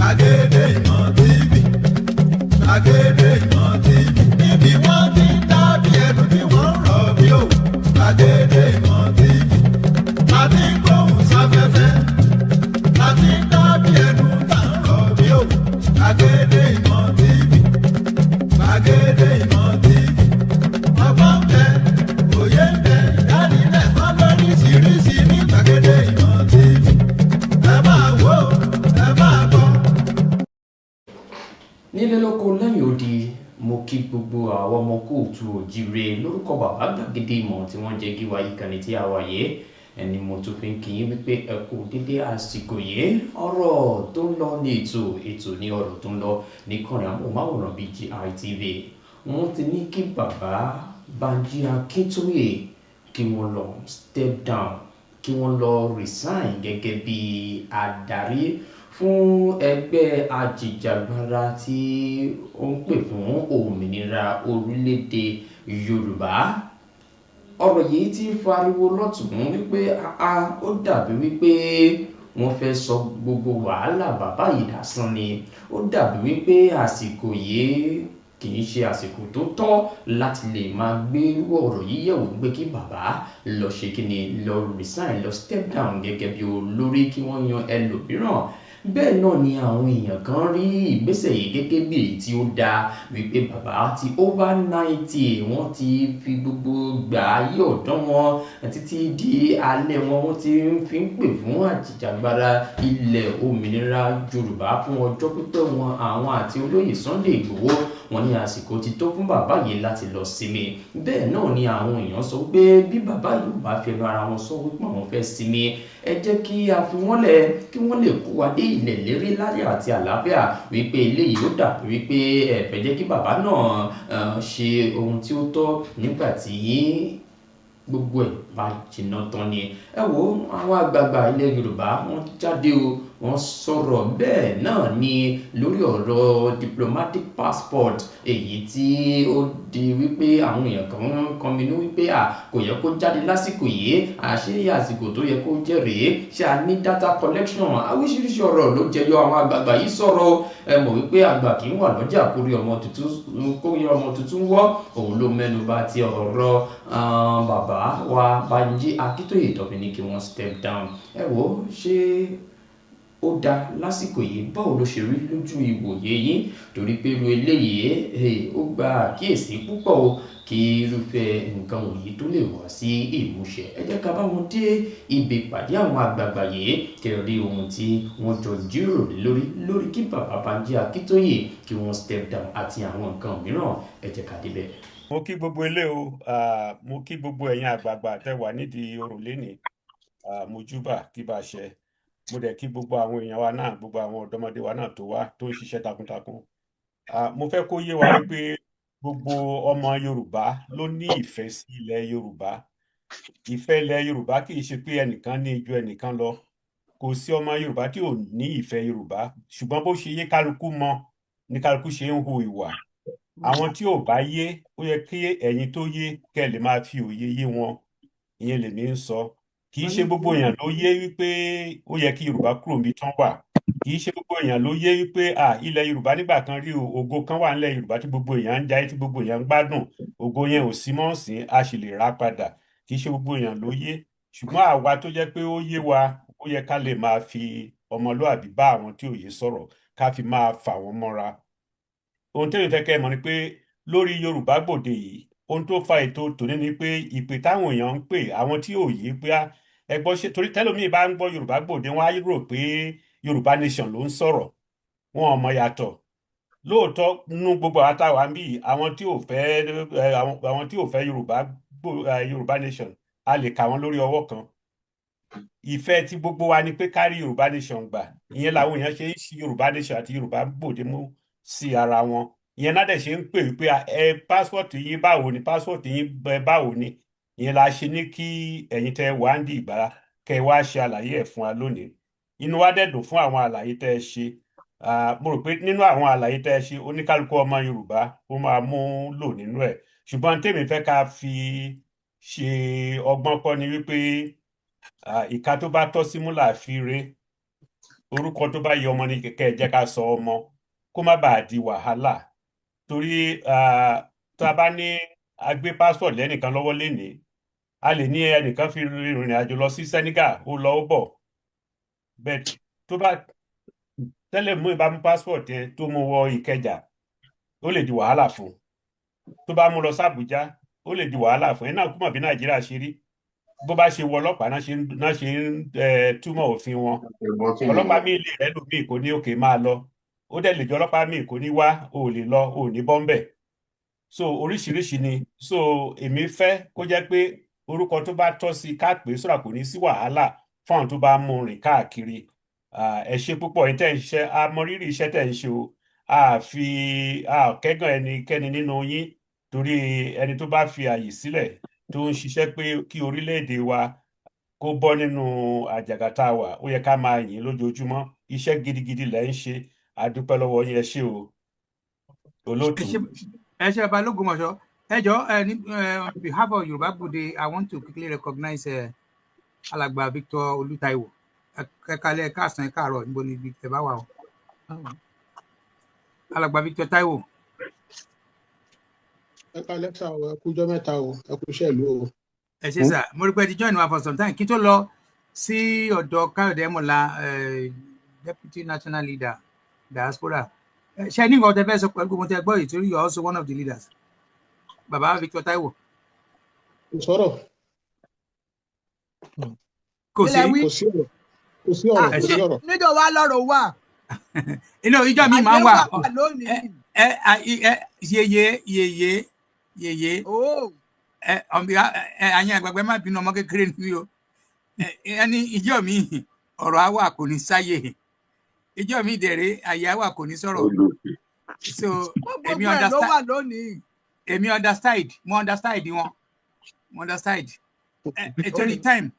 Gbàgede Ìmọ̀ TV, Gbàgede Ìmọ̀ TV, níbi wọ́n ti ń dábí ẹ̀dùn tí wọ́n ń rọ̀ bí òwú. Gbàgede Ìmọ̀ TV, láti ń gbóhùn sáfẹ́fẹ́, láti ń dábí ẹ̀dùn tá ń rọ̀ bí òwú. Gbàgede Ìmọ̀ TV, Gbàgede Ìmọ̀ TV, ọgbọ́n ń bẹ, òye ń bẹ, ìdánilẹ́kọ̀ọ́ lóríṣiríṣi ní Gbàgede Ìmọ̀ TV. Ẹ máa wò ó, ẹ máa gbọ́. Nílé lóko lẹ́yìn odi mo kí gbogbo àwọn ọmọ kóòtù òjíire lórúkọ bàbá gbàgede ìmọ̀ tí wọ́n jẹ́ kí wáyé ìkànnì tí a wà yé ẹni mo tún fi ń kí yín wípé ẹ kú dédé àsìkò yìí ọ̀rọ̀ tó ń lọ ní ètò ní ọ̀rọ̀ tó ń lọ ní kànnì amóhùnmáwòrán BGI TV. Wọ́n ti ní kí bàbá Banji Akintoye kí wọ́n lọ step down kí wọ́n lọ resign gẹ́gẹ́ bí adarí fún ẹgbẹ́ ajìjàgbara tí ó ń pè fún òmìnira orílẹ̀-èdè Yorùbá. Ọ̀rọ̀ yìí ti fariwo lọ́tùn wípé ó dàbí wípé wọ́n fẹ́ sọ gbogbo wàhálà bàbá yìí dásán ni. Ó dàbí wípé àsìkò yìí kì í ṣe àsìkò tó tọ́ láti lè máa gbé ọ̀rọ̀ yìí yẹ̀wò pé kí bàbá lọ ṣe kí ni lọ resign lọ step down gẹ́gẹ́ bí olórí kí wọ́n yan ẹlòmíràn. Bẹ́ẹ̀ náà ni àwọn èèyàn kan rí ìgbésẹ̀ yìí gẹ́gẹ́ bí èyí tí ó dáa wípé bàbá ti over 90 wọ́n ti fi gbogbo gbà ayé ọ̀dọ́ wọn títí di alẹ́ wọn wọ́n ti fi ń pè fún àjìjàgbara ilẹ̀ òmìnira Yorùbá fún ọjọ́ pípẹ́ wọn àwọn àti olóyè Sunday Igboho wọ́n ní àsìkò ti tó fún bàbá yìí láti lọ sinmi. Bẹ́ẹ̀ náà ni àwọn èèyàn sọ pé bí bàbá yìí bá fẹnu ara wọn sọ wípé àwọn fẹ́ sinmi ẹ jẹ́ kí a fi wọ́n lẹ̀ kí wọ́n lè kó wa dé ilẹ̀ lérí láyọ̀ àti àlàáfíà wípé eléyìí ó dàbí wípé ẹ fẹ́ jẹ́ kí bàbá náà ṣe ohun tí ó tọ́ nígbà tí gbogbo ẹ̀ bá jìnnà tán ni. Ẹ wo àwọn àgbààgbà ilẹ̀ Yorùbá wọ́n jáde o wọ́n sọ̀rọ̀ bẹ́ẹ̀ náà ni lórí ọ̀rọ̀ diplomatic passport èyí tí ó di wípé àwọn èèyàn kan kọminú wípé kò yẹ kó jáde lásìkò yìí àṣé àsìkò tó yẹ kó jẹ́ rèé ṣé a ní data collection oríṣiríṣi ọ̀rọ̀ ló jẹyọ àwọn àgbààgbà yìí sọ̀rọ̀ ẹ mọ̀ wípé àgbà kì í wà lọ́jà kórí ọmọ tuntun wọ́ òun ló mẹ́nu bà ti ọ̀rọ̀ bàbá wa Banji Akintoye tó fi ní kí wọ́n step down. Ẹ wo ṣé ó dá lásìkò yìí báwo ló ṣe rí lójú ìwòye yín torí pé irú eléyìí ó gba àkíyèsí púpọ̀ o kí irúfẹ́ nǹkan wọ̀nyí tó lè wá sí ìmúṣẹ. Ẹ jẹ́ ká bá wọn dé ibi ìpàdé àwọn àgbààgbà yìí kẹrí ohun tí wọ́n jọ jíròrò lórí kí bàbá Banji Akintoye kí wọ́n step down àti àwọn nǹkan mìíràn. Ẹ jẹ́ ká débẹ̀. Mo kí gbogbo ilé o mo kí gbogbo ẹ̀yin àgbààgbà tẹ́ wà nídìí òrùlé ní mojúbà kí bá ṣe mo dẹ̀ kí gbogbo àwọn èèyàn wa náà gbogbo àwọn ọ̀dọ́mọdé wa náà tó wá tó ń ṣiṣẹ́ takuntakun. Mo fẹ́ kó yé wa wípé gbogbo ọmọ Yorùbá ló ní ìfẹ́ sí ilẹ̀ Yorùbá. Ìfẹ́ ilẹ̀ Yorùbá kì í ṣe pé ẹnìkan ní ju ẹnìkan lọ. Kò sí ọmọ Yorùbá tí ò ní ìfẹ́ Yorùbá ṣùgbọ́n bó ṣe yé kálukú mọ ní kálukú ṣe ń hu ìwà. Àwọn tí ò bá yé ó yẹ kí ẹ̀yin tó yé kẹ́ lè máa fi òye yé wọn. Ìyẹn lèmi ń sọ. Kì í ṣe gbogbo èèyàn ló yé wípé ó yẹ kí Yorùbá kúrò níbi tán wà. Kì í ṣe gbogbo èèyàn ló yé wípé ilẹ̀ Yorùbá nígbà kan rí ògo kan wà nílẹ̀ Yorùbá tí gbogbo èèyàn ń jayé tí gbogbo èèyàn ń gbádùn ògo yẹn ò sí mọ́ sí a sì lè rà padà. Kì í ṣe gbogbo èèyàn ló yé ṣùgbọ́n àwa tó jẹ́ pé ó yé wa ó yẹ ká lè máa fi ọmọlúàbí bá àwọn tí ò yé sọ̀rọ̀ ká fi máa fà wọ́n mọ́ra. Ohun tẹ́mi fẹ́ kẹ́ ẹ mọ̀ ni pé lórí Yorùbá Gbòde yìí ohun tó fa ètò tòní ni pé ìpè táwọn èèyàn ń pè àwọn tí ò yé pé ẹgbọ́n ṣe torí tẹ́lómi bá ń gbọ́ Yorùbá Gbòde wọn á rò pé Yorùbá nation ló ń sọ̀rọ̀ wọn ò mọ yàtọ̀. Lóòótọ́ nínú gbogbo àwọn táwa ń bí àwọn tí ò fẹ́ Yorùbá nation a lè kà wọ́n lórí ọwọ́ kan. Ìfẹ́ tí gbogbo wa ni pé kárí Yorùbá nation gbà ìyẹn làwọn èèyàn ṣe ń ṣí Yorùbá nation àti Yorùbá Gbòde mú sí ara wọn. Ìyẹn náà dẹ̀ ṣe ń pè wípé pásítọ̀tì yín báwo ni pásítọ̀tì yín báwo ni ìyẹn la ṣe ní kí ẹ̀yin tẹ́ wá ń di ìgbà kẹ́ wá ṣe àlàyé ẹ̀ fún wa lónìí. Inú wa dẹ̀ dùn fún àwọn àlàyé tẹ́ ẹ ṣe. Mo rò pé nínú àwọn àlàyé tẹ́ ẹ ṣe oníkálukú ọmọ Yorùbá ó máa mú lò nínú ẹ̀. Ṣùgbọ́n tèmi fẹ́ ká fi ṣe ọgbọ́n kọ́ ni wípé ìka tó bá tọ́ símú là fi re. orúkọ tó bá yẹ ọmọ ní kẹ̀kẹ́ ẹ jẹ́ ká sọ ọmọ kó má bàa di wàhálà torí tá a bá ní a gbé passport lẹ́nìkan lọ́wọ́ lénìí a lè ní ẹnìkan fi rìnrìn àjò lọ sí Senegal ó lọ ó bọ̀ bẹ́ẹ̀ tó bá tẹ́lẹ̀ mú ìbámu passport yẹn tó mú wọ Ìkẹjà ó lè di wàhálà fún tó bá mú lọ sí Àbújá ó lè di wàhálà fún ẹ náà kúmọ̀ bí Nàìjíríà ṣe rí bó bá ṣe wọ ọlọ́pàá náà ṣe ń túmọ̀ òfin wọn ọlọ́pàá míì lè rẹ́ lómi kò ní òkè máa lọ ó dẹ̀ lè jọ ọlọ́pàá míì kò ní wá ò lè lọ ò ní bọ́m̀bẹ̀ so oríṣiríṣi ni so èmi fẹ́ kó jẹ́ pé orúkọ tó bá tọ́ sí ká pè é sọ̀rọ̀ kò ní sí wàhálà fún àwọn tó bá mú rìn káàkiri ẹ ṣe púpọ̀ ẹ̀ tẹ́ ń ṣe a mọ rírì iṣẹ́ tẹ́ ń ṣe o a kẹ́gàn ẹnikẹ́ni nínú yín torí ẹni tó bá fi àyè sílẹ̀ tó ń ṣiṣẹ́ pé kí orílẹ̀-èdè wa kó bọ́ nínú àjàgàtà wa ó yẹ ká máa yìn lójoojúmọ́ iṣẹ́ gidigidi lẹ́ ń ṣe àdúpẹ́ lọ́wọ́ yín ẹ ṣé o olóòtú. ẹ ṣe balógun mọ̀ṣọ́ ẹ jọ on behalf of Yorùbá Gbòde I want to quickly recognize alàgbà Victor Olútáíwò ẹ̀kalẹ̀ káàsán káàárọ̀ níbo ni ibi tẹ̀ bá wà o alàgbà Victor Táíwò. ẹ̀kalẹ̀ sá o ẹ kújọ́ mẹ́ta o ẹ kú iṣẹ́ ìlú o. ẹ ṣe sà mo rí pé ti join wa for some time kí tó lọ sí ọ̀dọ̀ Káyọ̀dé Mọ́lá deputy national leader diaspora ṣe ní nǹkan tẹ́ fẹ́ sọ pẹ̀lú gbogbo tẹ́ gbọ́ yìí torí you are also one of the leaders bàbá Victor Táíwò. kò sọ̀rọ̀ kò sí ọ̀rọ̀. níjọ wa lọ́rọ̀ wà. inú ìjọ mi máa ń wà yeye àyìn àgbàgbẹ́ má bínú ọmọ kékeré ni o ẹni ìjọ mi ọ̀rọ̀ àwà kò ní sáyè ìjọ mi dẹ̀rẹ̀ àyè àwà kò ní sọ̀rọ̀ so èmi understand mo understand torí time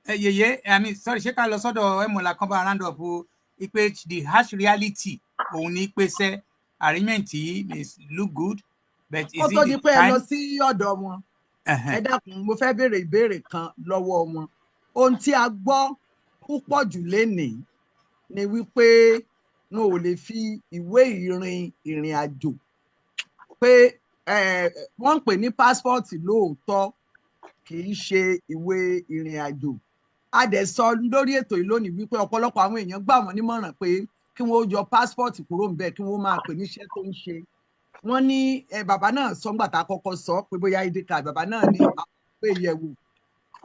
yeye sorry ṣé ká lọ sọ́dọ̀ ẹmọlá kan bá round up ipe the harsh reality òun ní pèsè arrangement yìí may look good but is it the time. ó tó di pé ẹ lọ sí ọ̀dọ̀ wọn ẹ dákun mo fẹ́ béèrè ìbéèrè kan lọ́wọ́ wọn ohun tí a gbọ́ púpọ̀ jù lénìí ni wípé wọn ò lè fi ìwé ìrìn àjò pé wọ́n ń pè ní pásítọ̀tì lóòótọ́ kì í ṣe ìwé ìrìn àjò a dẹ̀ sọ lórí ètò yìí lónìí wípé ọ̀pọ̀lọpọ̀ àwọn èèyàn gbà wọ́n nímọ̀ràn pé kí wọ́n yọ pásítọ̀tì kúrò ń bẹ̀ kí wọ́n máa pè níṣẹ́ tó ń ṣe wọ́n ní bàbá náà sọ ńgbà tá a kọ́kọ́ sọ pé bóyá ID card bàbá náà ní àwọn gbé yẹ̀wò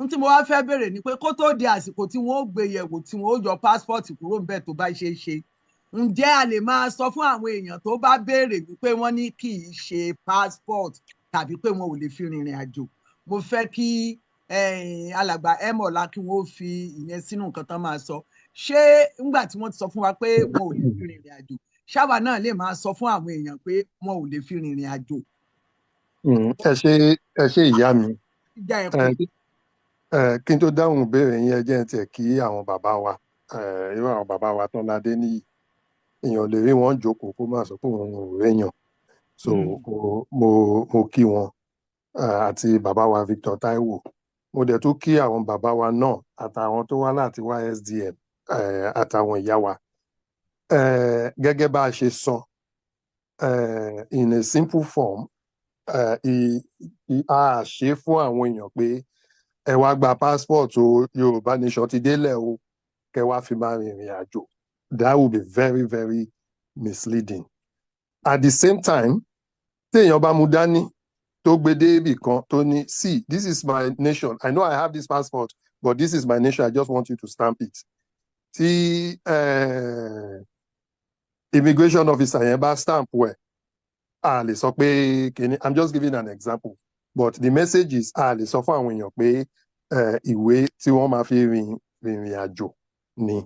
n tí mo wá fẹ́ béèrè ni pé kó tó di àsìkò tí wọ́n ó gbé yẹ̀wò tí wọ́n ó yọ pásítọ̀tì kúrò ń bẹ̀ tó bá ṣe é ṣe ǹjẹ́ a lè máa sọ fún àwọn èèyàn tó bá béèrè wípé wọ́n ní kì í ṣe passport tàbí pé wọn ò lè fi rìnrìn àjò mo fẹ́ kí alàgbà ẹmọ̀lá kí wọ́n fi ìyẹn sínú nǹkan tán máa sọ ṣé ńgbà tí wọ́n ti sọ fún wa pé wọn ò lè fi rìnrìn àjò ṣáwa náà lè máa sọ fún àwọn èèyàn pé wọn ò lè fi rìnrìn àjò. ẹ ṣe ìyá mi kí n tó dáhùn ìbéèrè yín ẹ jẹ́ n tiẹ̀ kí àwọn bàbá wa irú àwọn bàbá wa tán ládé níyì èèyàn lè rí wọn jókòó kó má sọ pé òun ò réèyàn so mo kí wọn àti bàbá wa Victor Táíwò mo dẹ̀ tún kí àwọn bàbá wa náà àtàwọn tó wá láti YSDM àtàwọn ìyá wa gẹ́gẹ́ bá a ṣe sọ in a simple form a ṣe fún àwọn èèyàn pé ẹ wá gba passport o Yorùbá nation ti délẹ̀ o kẹ wá fi máa rìnrìn àjò that will be very very misleading at the same time téèyàn bá mú dání tó gbé dé ibì kan tó ní see this is my nation I know I have this passport but this is my nation I just want you to stamp it tí immigration officer yẹn bá stamp wẹ̀ a lè sọ pé kìíní I'm just giving an example but the message is a lè sọ fún àwọn èèyàn pé ìwé tí wọ́n máa fi rìnrìn àjò ni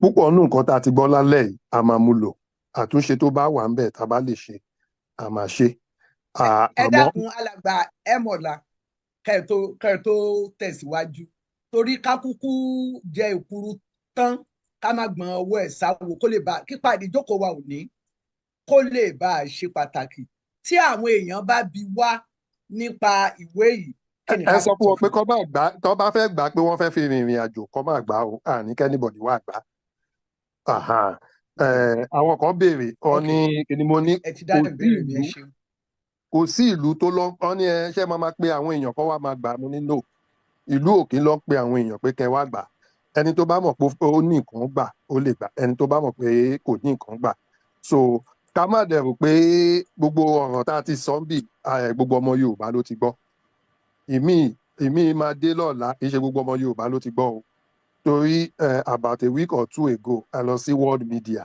púpọ̀ nù nǹkan tá a ti gbọ́ lálẹ́ yìí a máa mú lò àtúnṣe tó bá wà ń bẹ̀ tá a bá lè ṣe a máa ṣe. ẹ dákun alàgbà ẹmọ̀lá kẹ́ ẹ tó tẹ̀síwájú torí ká kúkú jẹ ìkúrú tán ká má gbọ́n ọwọ́ ẹ̀ sáwò kó lè bá kípàdé ìjókòó wa ò ní kó lè bá a ṣe pàtàkì tí àwọn èèyàn bá bi wá nípa ìwé yìí. ẹ sọ fún wọn pé kọ́ bá gbà tó bá fẹ́ gbà pé wọ́n fẹ́ fi rìnrìn àjò kọ́ bá gbà ó àní kẹ́nìbọ̀dì wà gbà Aha. Àwọn kan béèrè ọ ní kíni mo ní ẹ ti dá ìbéèrè mi, ẹ ṣeun. kò sí ìlú tó lọ ọ ní ṣé máa pe àwọn èèyàn kan wá máa gbà mo ní no ìlú òkè lọ pe àwọn èèyàn pé kẹ́ wá gbà ẹni tó bá mọ̀ pé ó ní nǹkan gbà ó lè gbà ẹni tó bá mọ̀ pé kò ní nǹkan gbà so ká má dẹ̀rù pé gbogbo ọ̀ràn tá a ti sọ ń bì gbogbo ọmọ Yorùbá ló ti gbọ́ ìmí máa dé lọ́la kì í ṣe gbogbo ọmọ Yorùbá ló ti gbọ́ o torí about a week or two ago a lọ sí world media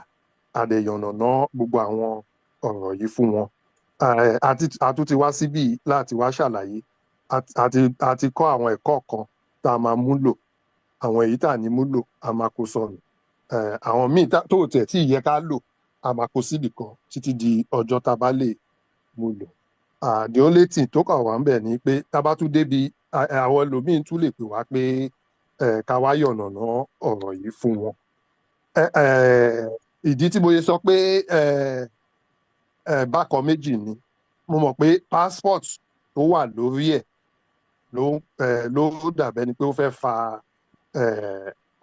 àdèyànnàná gbogbo àwọn ọ̀rọ̀ yìí fún wọn àtún ti wá síbí láti wá ṣàlàyé àti kọ́ àwọn ẹ̀kọ́ kan tá a máa múlò àwọn èyí tá a ní múlò a máa kó sọnù àwọn míì tó tẹ̀ tí ìyẹ ká lò a máa kó síbì kan títí di ọjọ́ tá a bá lè múlò the only thing tó kàn wá ń bẹ̀ ni pé tá a bá tún débi àwọn ẹlòmíín tún lè pè wá pé ká wá yànnàná ọ̀rọ̀ yìí fún wọn ìdí tí mo yẹ sọ pé bákan méjì ni mo mọ̀ pé passport tó wà lórí ẹ̀ ló dàbẹ́ ni pé ó fẹ́ fa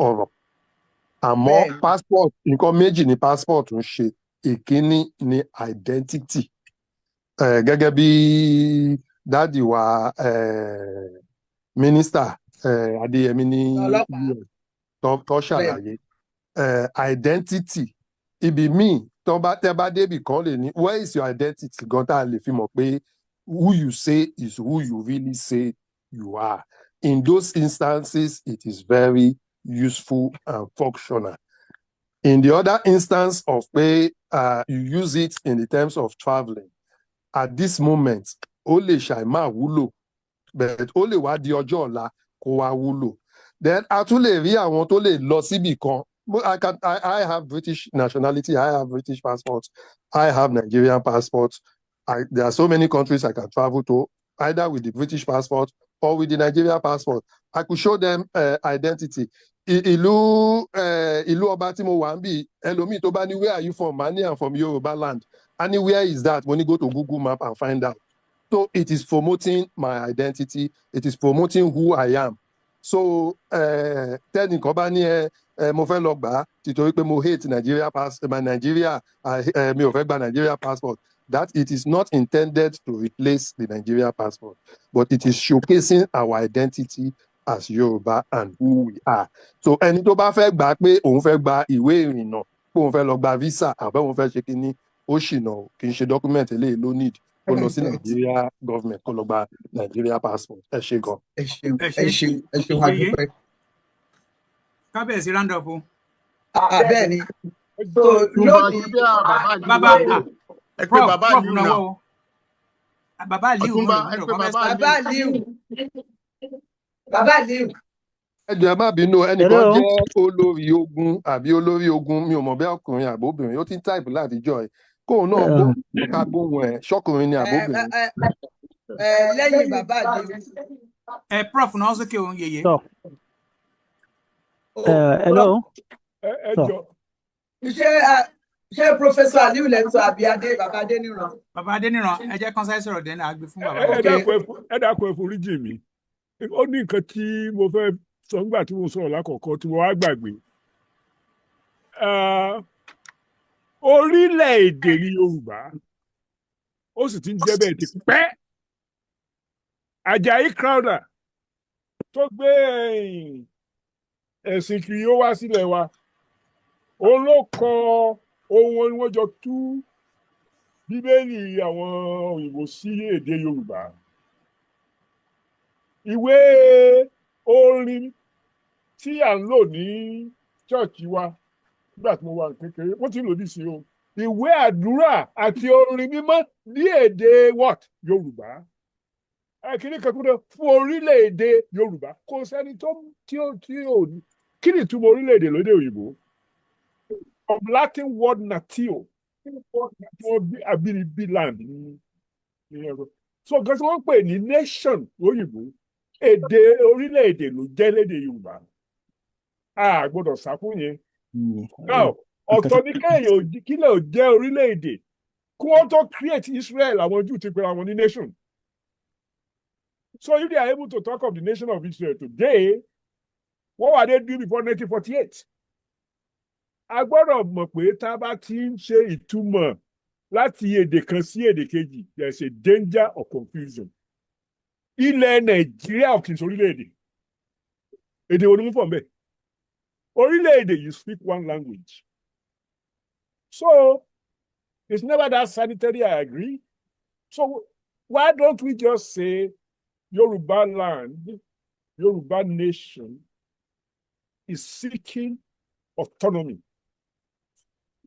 ọ̀rọ̀ àmọ́ passport nǹkan méjì ni passport ń ṣe ìkíní ni identity gẹ́gẹ́ bí dáàdì wa mínísítà Adéyẹmí ní tó ṣàlàyé identity ibi míì tẹ́ bá débì kan lè ní where is your identity gan tá a lè fi mọ̀ pé who you say is who you really say you are. In those instances, it is very useful and functional. In the other instance of pé you use it in the terms of traveling, at this moment, ó lè ṣàìmá wúlò, but ó lè wá di ọjọ́ ọ̀la kó wá wúlò. Then a tún lè rí àwọn tó lè lọ síbì kan. I have British nationality, I have British passport, I have Nigerian passport. There are so many countries I can travel to, either with the British passport or with the Nigerian passport. I could show them identity. Ìlú ọba tí mo wà ń bì, ẹlòmíì tó bá ní where are you from? Mani, I'm from Yorùbá land. Anywhere is that? When you go to Google Map and find out. So it is promoting my identity. It is promoting who I am. So tẹ́nìkan bá ní mo fẹ́ lọ gbà á títorí pé mo hate Nigeria mi ò fẹ́ gba Nigeria passport. That it is not intended to replace the Nigeria passport, but it is showcasing our identity as Yoruba and who we are. So ẹni tó bá fẹ́ gbà pé òun fẹ́ gba ìwé ìrìnnà pé òun fẹ́ lọ gba visa àbẹ́ òun fẹ́ ṣe kínní ó ṣìnà kì í ṣe document eléyìí ló need kó lọ sí Nigeria government kó lọ gba Nigeria passport. Ẹ ṣé gan. ẹ ṣeun àdúpẹ́. Kábíyèsí round up o. Bẹ́ẹ̀ ni. Bàbá Aliu. Ẹ jọ̀ọ́ ẹ má bínú ẹnìkan jẹ́ olórí ogun àbí olórí ogun mi ò mọ̀ bí ọkùnrin àbóbìnrin ó ti ń táìpù látijọ́ ẹ̀ kóun náà gbóhùn ká gbóhùn ẹ̀ ṣọ́kùnrin ni àbóbìnrin. Lẹ́yìn bàbá Aliu. Prof náà sókè òun yèyé. Hello. Ṣé Professor Aliu lẹ́ ń sọ àbí bàbá Adéníran? Bàbá Adéníran ẹ jẹ́ kán sáré sọ̀rọ̀ dẹ́nu àgbẹ̀ fún bàbá. Ẹ dákun ẹ foríjì mi ó ní nǹkan tí mo fẹ́ sọ nígbà tí mo sọ̀rọ̀ lákọ̀ọ́kọ́ tí mo wá gbàgbé orílẹ̀-èdè ní Yorùbá ó sì ti ń jẹ́ bẹ́ẹ̀ ti pẹ́ Àjàyí Crowther tó gbé ẹ̀sìn kiri ó wá sílẹ̀ wa òun ló kọ ohun ni wọ́n jọ tú Bíbélì àwọn òyìnbó sí èdè Yorùbá ìwé orin tí à ń lò ní ṣọ́ọ̀ṣì wa nígbà tí mo wà kékeré wọ́n ti lòdì sí o ìwé àdúrà àti orin mímọ́ ní èdè what Yorùbá kíní kan kúndé fún orílẹ̀-èdè Yorùbá kò sẹ́ni tí ò ní kí ni ìtumọ̀ orílẹ̀-èdè lóde òyìnbó from Latin word natio abínibí land ní ẹ̀rọ so nǹkan tí wọ́n pè ní nation òyìnbó èdè orílẹ̀-èdè ló jẹ́ lédè Yorùbá a gbọ́dọ̀ sá fún yẹn now ọ̀tọ̀ ní kílẹ̀ ò jẹ́ orílẹ̀-èdè kí wọ́n tó create Israel àwọn Júù ti pera wọn ní nation so if they are able to talk of the nation of Israel today what were they doing before 1948 a gbọ́dọ̀ mọ̀ pé tá a bá ti ń ṣe ìtumọ̀ láti èdè kan sí èdè kejì, there is a danger of confusion. Ilẹ̀ Nàìjíríà ò kì í ṣe orílẹ̀-èdè. Èdè wo ni mo fọ̀ mbẹ́? Orílẹ̀-èdè, you speak one language. So it's never that sanitary, I agree. So why don't we just say Yoruba land, Yoruba nation is seeking autonomy?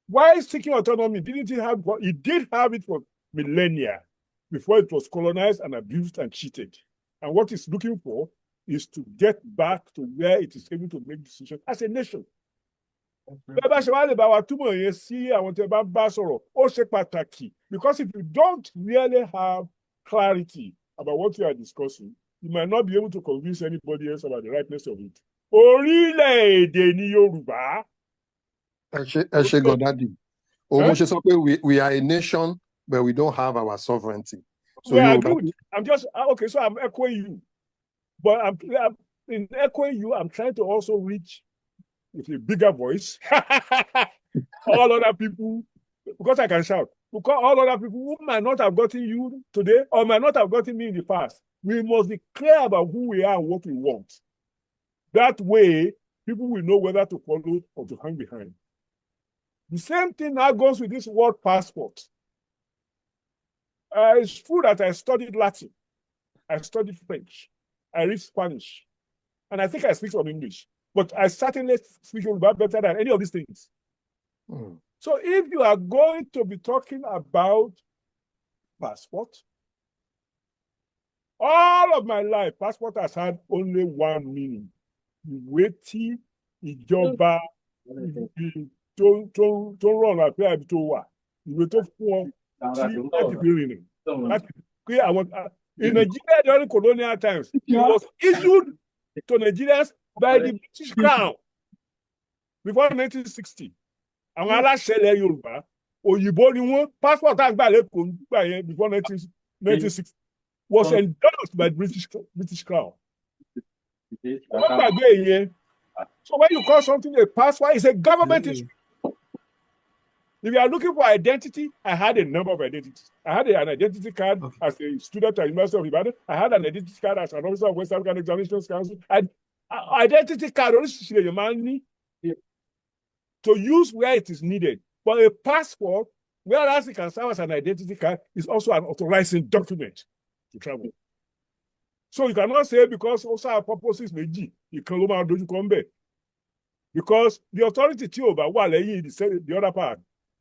Why seeking autonomy? Didn't it have? It did have it for millennia before it was colonized and abused and cheated. And what it's looking for is to get back to where it is able to make decisions as a nation. Because if you don't really have clarity about what you are discussing, you might not be able to convince anybody else about the rightness of it. Orílẹ̀-èdè ni Yorùbá. Ẹ ṣé gan, Daddy. Mo ṣe sọ pé we are a nation, but we don't have our sovereignty. So yeah, Yorùbá. good. I'm just okay. So I'm echoing you, but I'm in echoing you. I'm trying to also reach with a bigger voice all other people, because I can shout. Because all other people who might not have gotten you today or might not have gotten me in the past, we must be clear about who we are and what we want. That way, people will know whether to follow or to hang behind. The same thing now goes with this word passport. It's true that I studied Latin, I studied French, I read Spanish, and I think I speak some English. But I certainly speak Yoruba better than any of these things. So if you are going to be talking about passport, all of my life, passport has had only one meaning. Ìwé tí ìjọba tó rọrùn àpé àbí tó wà. Ìwé tó fún ọ láti fi rìnrìn. Láti pé àwọn in Nigeria during colonial times, it was issued to Nigerians by the British Crown before 1960. Àwọn aláṣẹ ilẹ̀ Yorùbá, òyìnbó ni wọ́n, passport àgbà lẹ́kọ̀ọ́ nígbà yẹn before 1960 was endorsed by the British Crown. Wọ́n gbàgbé yẹn. So when you call something a passport, it's a government issue. If you are looking for identity, I had a number of identities. I had an identity card as a student at the University of Ibadan. I had an identity card as an officer of West African Examinations Council. Identity card to use where it is needed. But a passport, whereas it can serve as an identity card, is also an authorizing document to travel. So you cannot say because also our purposes may be, you can come back. Because the authority the other part,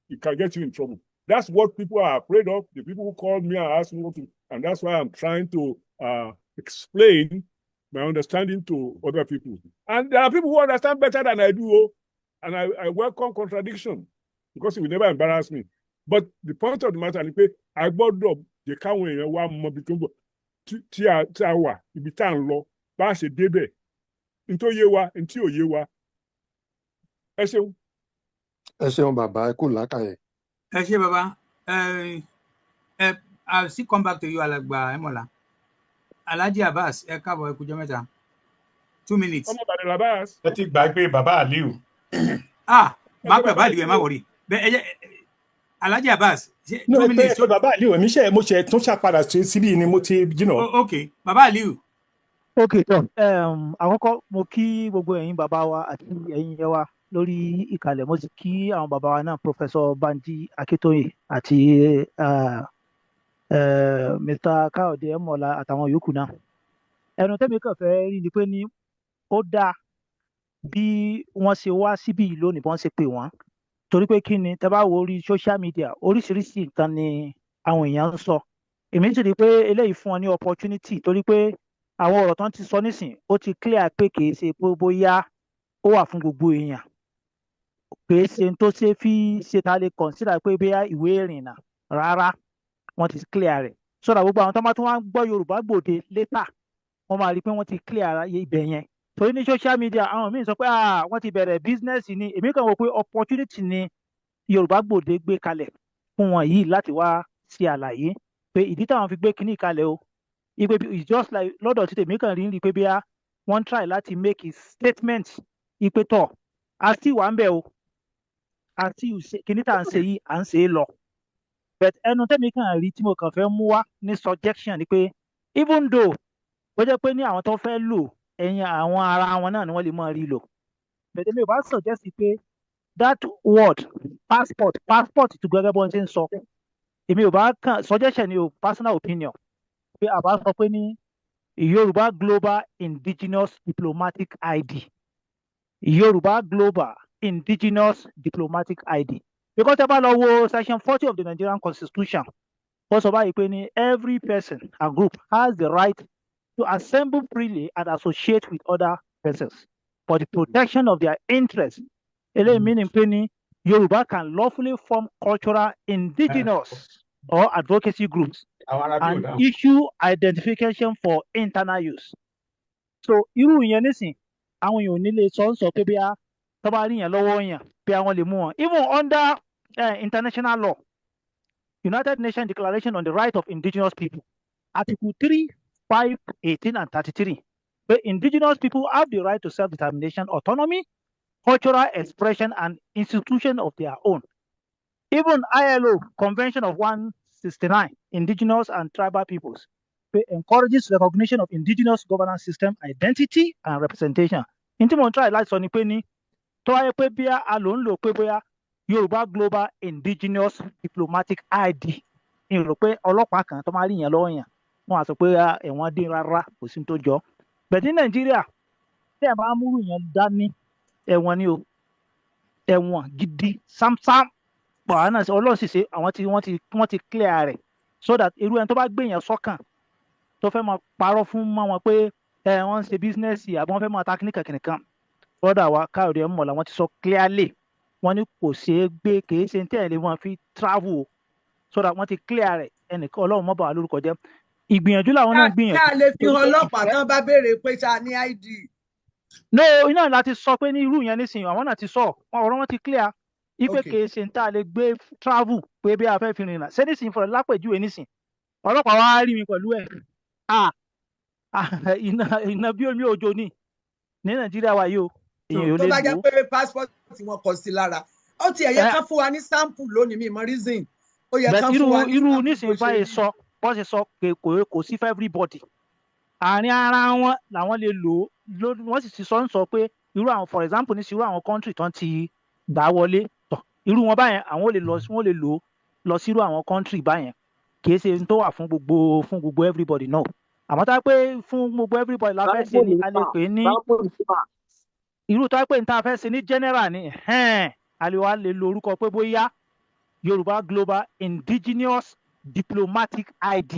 it can get you in trouble. That's what people are afraid of. The people who call me and ask me what to, and that's why I'm trying to explain my understanding to other people. And there are people who understand better than I do, and I welcome contradiction because it will never embarrass me. But the point of the matter is that I brought up the county one more because Tiawa, ibi tá ń lọ, bá ṣe débẹ̀, ntó yé wa, ntí ò yé wa. Ẹ ṣeun. Ẹ ṣeun bàbá, ẹ kú làákàyè. Ẹ ṣé bàbá. I'll still come back to you, Alàgbà Emola. Alhaji Abbas, ẹ káàbọ̀, ẹ kú ọjọ́ mẹ́ta. 2 minutes. Ọmọ Ìbàdàn Abbas. Ẹ ti gbàgbé bàbá Aliu. Má pẹ̀ bàbá Aliu, ẹ má wọrí. Alhaji Abbas, 2 minutes. Bàbá Aliu, mo ṣe tún ṣàpadà síbí ni mo ti jìnnà. Okay, bàbá Aliu. Okay, so àkọ́kọ́ mo kí gbogbo ẹ̀yin bàbá wa àti ẹ̀yin yẹ wa lórí ìkàlẹ̀. Mo sì kí àwọn bàbá wa náà, Professor Banji Akintoye àti Mr. Káyọ̀dé Ẹ̀mọ́lá àtàwọn yòókù náà. Ẹnu tẹ́mi kàn fẹ́ rí ni pé ní ó dáa bí wọ́n ṣe wá síbí lónìí bí wọ́n ṣe pè wọ́n. Torí pé kí ni tẹ́ bá wo orí social media oríṣiríṣi nǹkan ni àwọn èèyàn ń sọ. Èmi sì rí i pé eléyìí fún wọn ní opportunity torí pé àwọn ọ̀rọ̀ tán ti sọ nísìn ó ti clear pé kì í ṣe pé bóyá ó wà fún gbogbo èèyàn. Kì í ṣe tó ṣe fi ṣe ta lè consider pé bóyá ìwé ìrìnnà rárá wọ́n ti clear rẹ̀. Sọ́dọ̀ gbogbo àwọn tó máa tún wá ń gbọ́ Yorùbá gbòde later wọ́n máa rí i pé wọ́n ti clear ibẹ̀ yẹn. Torí ní social media àwọn míì sọ pé wọ́n ti bẹ̀rẹ̀ business ni. Èmi kàn wò pé opportunity ni Yorùbá gbòde gbé kalẹ̀ fún wọn yìí láti wá ṣe àlàyé pé ìdí táwọn fi gbé kinní kalẹ̀ o. It's just like lọ́dọ̀ tí tèmi kàn rí pé bí wọ́n try láti make a statement ipe tọ̀ a sì wà ń bẹ̀ o àti kìíní tá à ń ṣe yìí à ń ṣe é lọ but ẹnu tẹ́mi kàn rí tí mo kàn fẹ́ mú wá ní suggestion ni pé even though ó jẹ́ pé ní àwọn tó fẹ́ lò ẹ̀yìn àwọn ara wọn náà ni wọ́n lè máa rí lò but èmi ò bá suggest pé that word passport tó gẹ́gẹ́ bó ń ṣe ń sọ èmi ò bá kàn suggestion ni o personal opinion pé àbá sọ pé ní Yorùbá Global Indigenous Diplomatic ID Yorùbá Global Indigenous Diplomatic ID because ẹ bá lọ wo section 40 of the Nigerian Constitution wọ́n sọ báyìí pé ní every person and group has the right to assemble freely and associate with other persons for the protection of their interests. Eléyìí meaning pé ní Yorùbá can lawfully form cultural indigenous or advocacy groups and issue identification for internal use. So irú ìyẹn nísìn àwọn èèyàn ò ní lè sọ pé bí a tó bá rí yẹn lọ́wọ́ yẹn bí àwọn lè mú wọn even under international law United Nations Declaration on the Right of Indigenous People Article 3, 5, 18 and 33 where indigenous people have the right to self-determination, autonomy, cultural expression and institution of their own. Even ILO Convention of 169 Indigenous and Tribal Peoples encourages recognition of indigenous governance system, identity and representation. Ní tí mo ń try láti sọ ni pé ní tó wáyé pé bí a lò ń lò pé bóyá Yorùbá Global Indigenous Diplomatic ID ń rò pé ọlọ́pàá kan tó máa rí yẹn lọ́wọ́ yẹn wọ́n á sọ pé ẹ̀wọ̀n dín rárá kò sí tó jọ. Bẹ̀ẹ̀ ní Nàìjíríà tí ẹ̀ máa múrù yẹn dání ẹ̀wọ̀n ni o ẹ̀wọ̀n gidi sámsám pàwọn náà Ọlọ́run sì ṣe àwọn tí wọ́n ti clear rẹ̀ so that irú ẹni tó bá gbé yẹn sọ́kàn tó fẹ́ máa parọ́ fún mọ́ wọn pé wọ́n ń ṣe bísínẹ́sì àbí wọ́n fẹ́ máa ta kìnìkan brother wa Káyọ̀dé mọ̀ làwọn ti sọ clearly wọ́n ní kò ṣeé gbé kìí ṣe ní tẹ̀lé wọn fi travel so that wọ́n ti clear rẹ̀ ẹnìkan Ọlọ́run mọ́ bà wá lórúkọ jẹ́ ìgbìyànjú làwọn náà gbìyànjú. ká lè fi hàn ọlọ́pàá tán bá béèrè pé ṣá ní ID. no iná láti sọ pé ní irú yẹn nísìnyí àwọn náà ti sọ ọ̀rọ̀ wọn ti clear ipe kìí ṣe ní tá a lè gbé travel pé bí a fẹ́ fi rìnrìn ṣé nísìnyí fọ̀rọ̀ lápèjúwe nísìnyí ọlọ́pàá wa rí mi pẹ̀lú ẹ̀ iná bí omi òjò ní Nàìjíríà wa yìí o èèyàn ò lè lò ó. tó bá jẹ́ pé passport tí wọ́n kọ sí lára ó ti ẹ̀yẹ kán fún wa ní sample lónìí mi mọ reason ó yẹ kán fún wa ní irú nísìnyí báyìí sọ bó ṣe sọ pé kò sí for everybody àárín ara wọn làwọn lè lò ó wọ́n sì ti sọ pé irú àwọn for example ní irú àwọn country tán ti gbà wọlé tọ̀ irú wọn báyẹn àwọn lè lò lọ sí irú àwọn country báyẹn kì í ṣe tó wà fún gbogbo everybody náà àmọ́ tá a pé fún gbogbo everybody la fẹ́ ṣe ni a lè pè ní irú tó a pè ní tá a fẹ́ ṣe ní general ni àlewà lè lo orúkọ pé bóyá Yorùbá Global Indigenous Diplomatic ID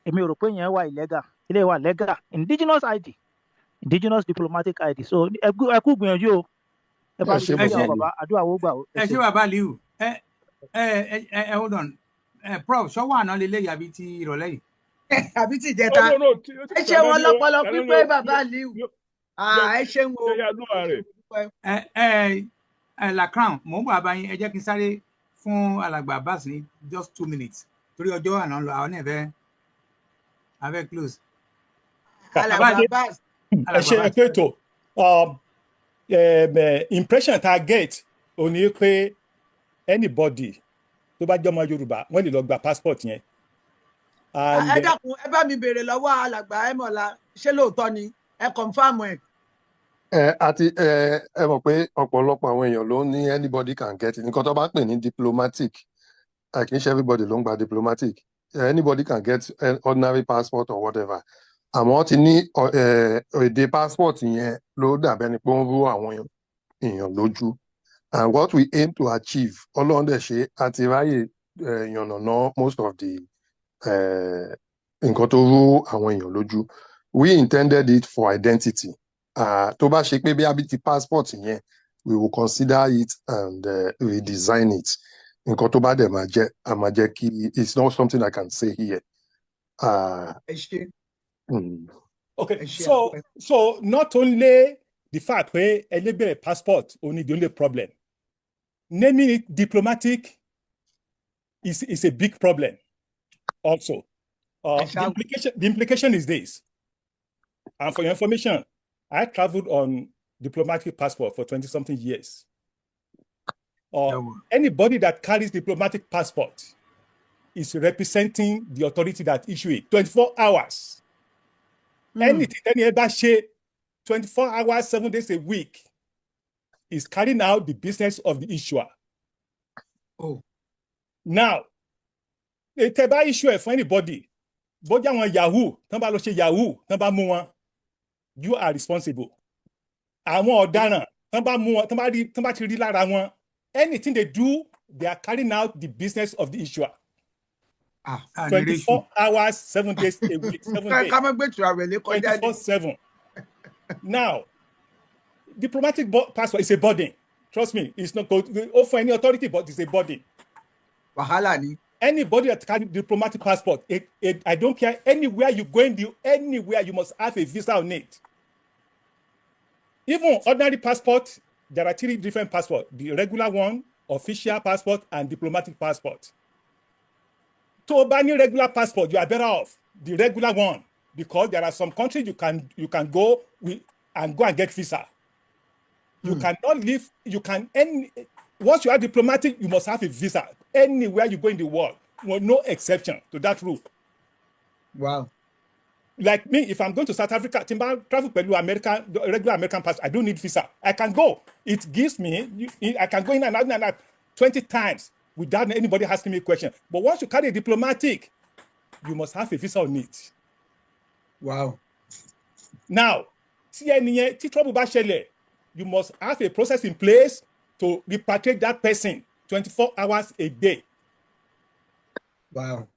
èmi ò rò pé yẹn wà illegal ilé wà legal Indigenous ID Indigenous Diplomatic ID so ẹ kú gbìyànjú o ẹ bá ṣe bàbá àdúrà wo gbà o. ẹ ṣe bàbá Aliu hold on prof ṣọwọ́ àná lélẹ́yìí àbí ti ìrọ̀lẹ́ yìí. àbí ti jẹta ẹ ṣe wọn lọpọlọ pípé bàbá Aliu ẹ ṣe ń wo. La Crown mò ń bọ̀ àbáyín ẹ jẹ́ kí n sáré fún alàgbà Abbas ní just 2 minutes torí ọjọ́ àná lọ àwọn náà fẹ́ close. alàgbà Abbas. ẹ ṣe ẹ pé tó impression tá a get ò ní pé anybody tó bá jẹ́ ọmọ Yorùbá wọ́n lè lọ gba passport yẹn. ẹ dákun ẹ bá mi béèrè lọ́wọ́ alàgbà Ẹmọ̀lá ṣé lóòótọ́ ni ẹ confirm ẹ. àti ẹ mọ̀ pé ọ̀pọ̀lọpọ̀ àwọn èèyàn ló ní anybody can get it nǹkan tó bá pè ní diplomatic kì í ṣe everybody ló ń gba diplomatic anybody can get an ordinary passport or whatever àmọ́ ti ní èdè passport yẹn ló dàbẹ́ ni pé ó ń rú àwọn èèyàn lójú and what we aim to achieve Ọlọ́run dẹ̀ ṣe àti ráyè yànnàná most of the nǹkan tó rú àwọn èèyàn lójú we intended it for identity tó bá ṣe pé bí abiti passport yẹn we will consider it and redesign it nǹkan tó bá dẹ̀ máa jẹ́ a máa jẹ́ kí it's not something I can say here. Okay, so not only the fact pé ẹlẹgbẹrẹ passport only the only problem naming it diplomatic is a big problem also. The implication is this, and for your information, I traveled on diplomatic passport for 20-something years. or anybody that carries diplomatic passport is representing the authority that issue it 24 hours. Anything any ever say 24 hours, 7 days a week is carrying out the business of the issuer. Oh. Now, a teba issue for anybody, but Yahoo, Yahoo, you are responsible. Awọn ọ̀daràn, anything they do, they are carrying out the business of the issuer. 24 hours, 7 days a week, 7 days. 24/7. Now, diplomatic passport is a burden. Trust me, it's not good for any authority, but it's a burden. Anybody that carries diplomatic passport, I don't care anywhere you go anywhere, you must have a visa on it. Even ordinary passport, there are 3 different passports: the regular one, official passport, and diplomatic passport. To buy regular passport, you are better off the regular one, because there are some countries you can go and get visa. You cannot live. Once you are diplomatic, you must have a visa anywhere you go in the world. Well, no exception to that rule. Wow. Like me, if I'm going to South Africa, travel regular American passport, I don't need visa. I can go. It gives me. I can go in and out 20 times without anybody asking me a question. But once you carry a diplomatic, you must have a visa on it. Wow. Now, you must have a process in place to repatriate that person 24 hours a day. Wow.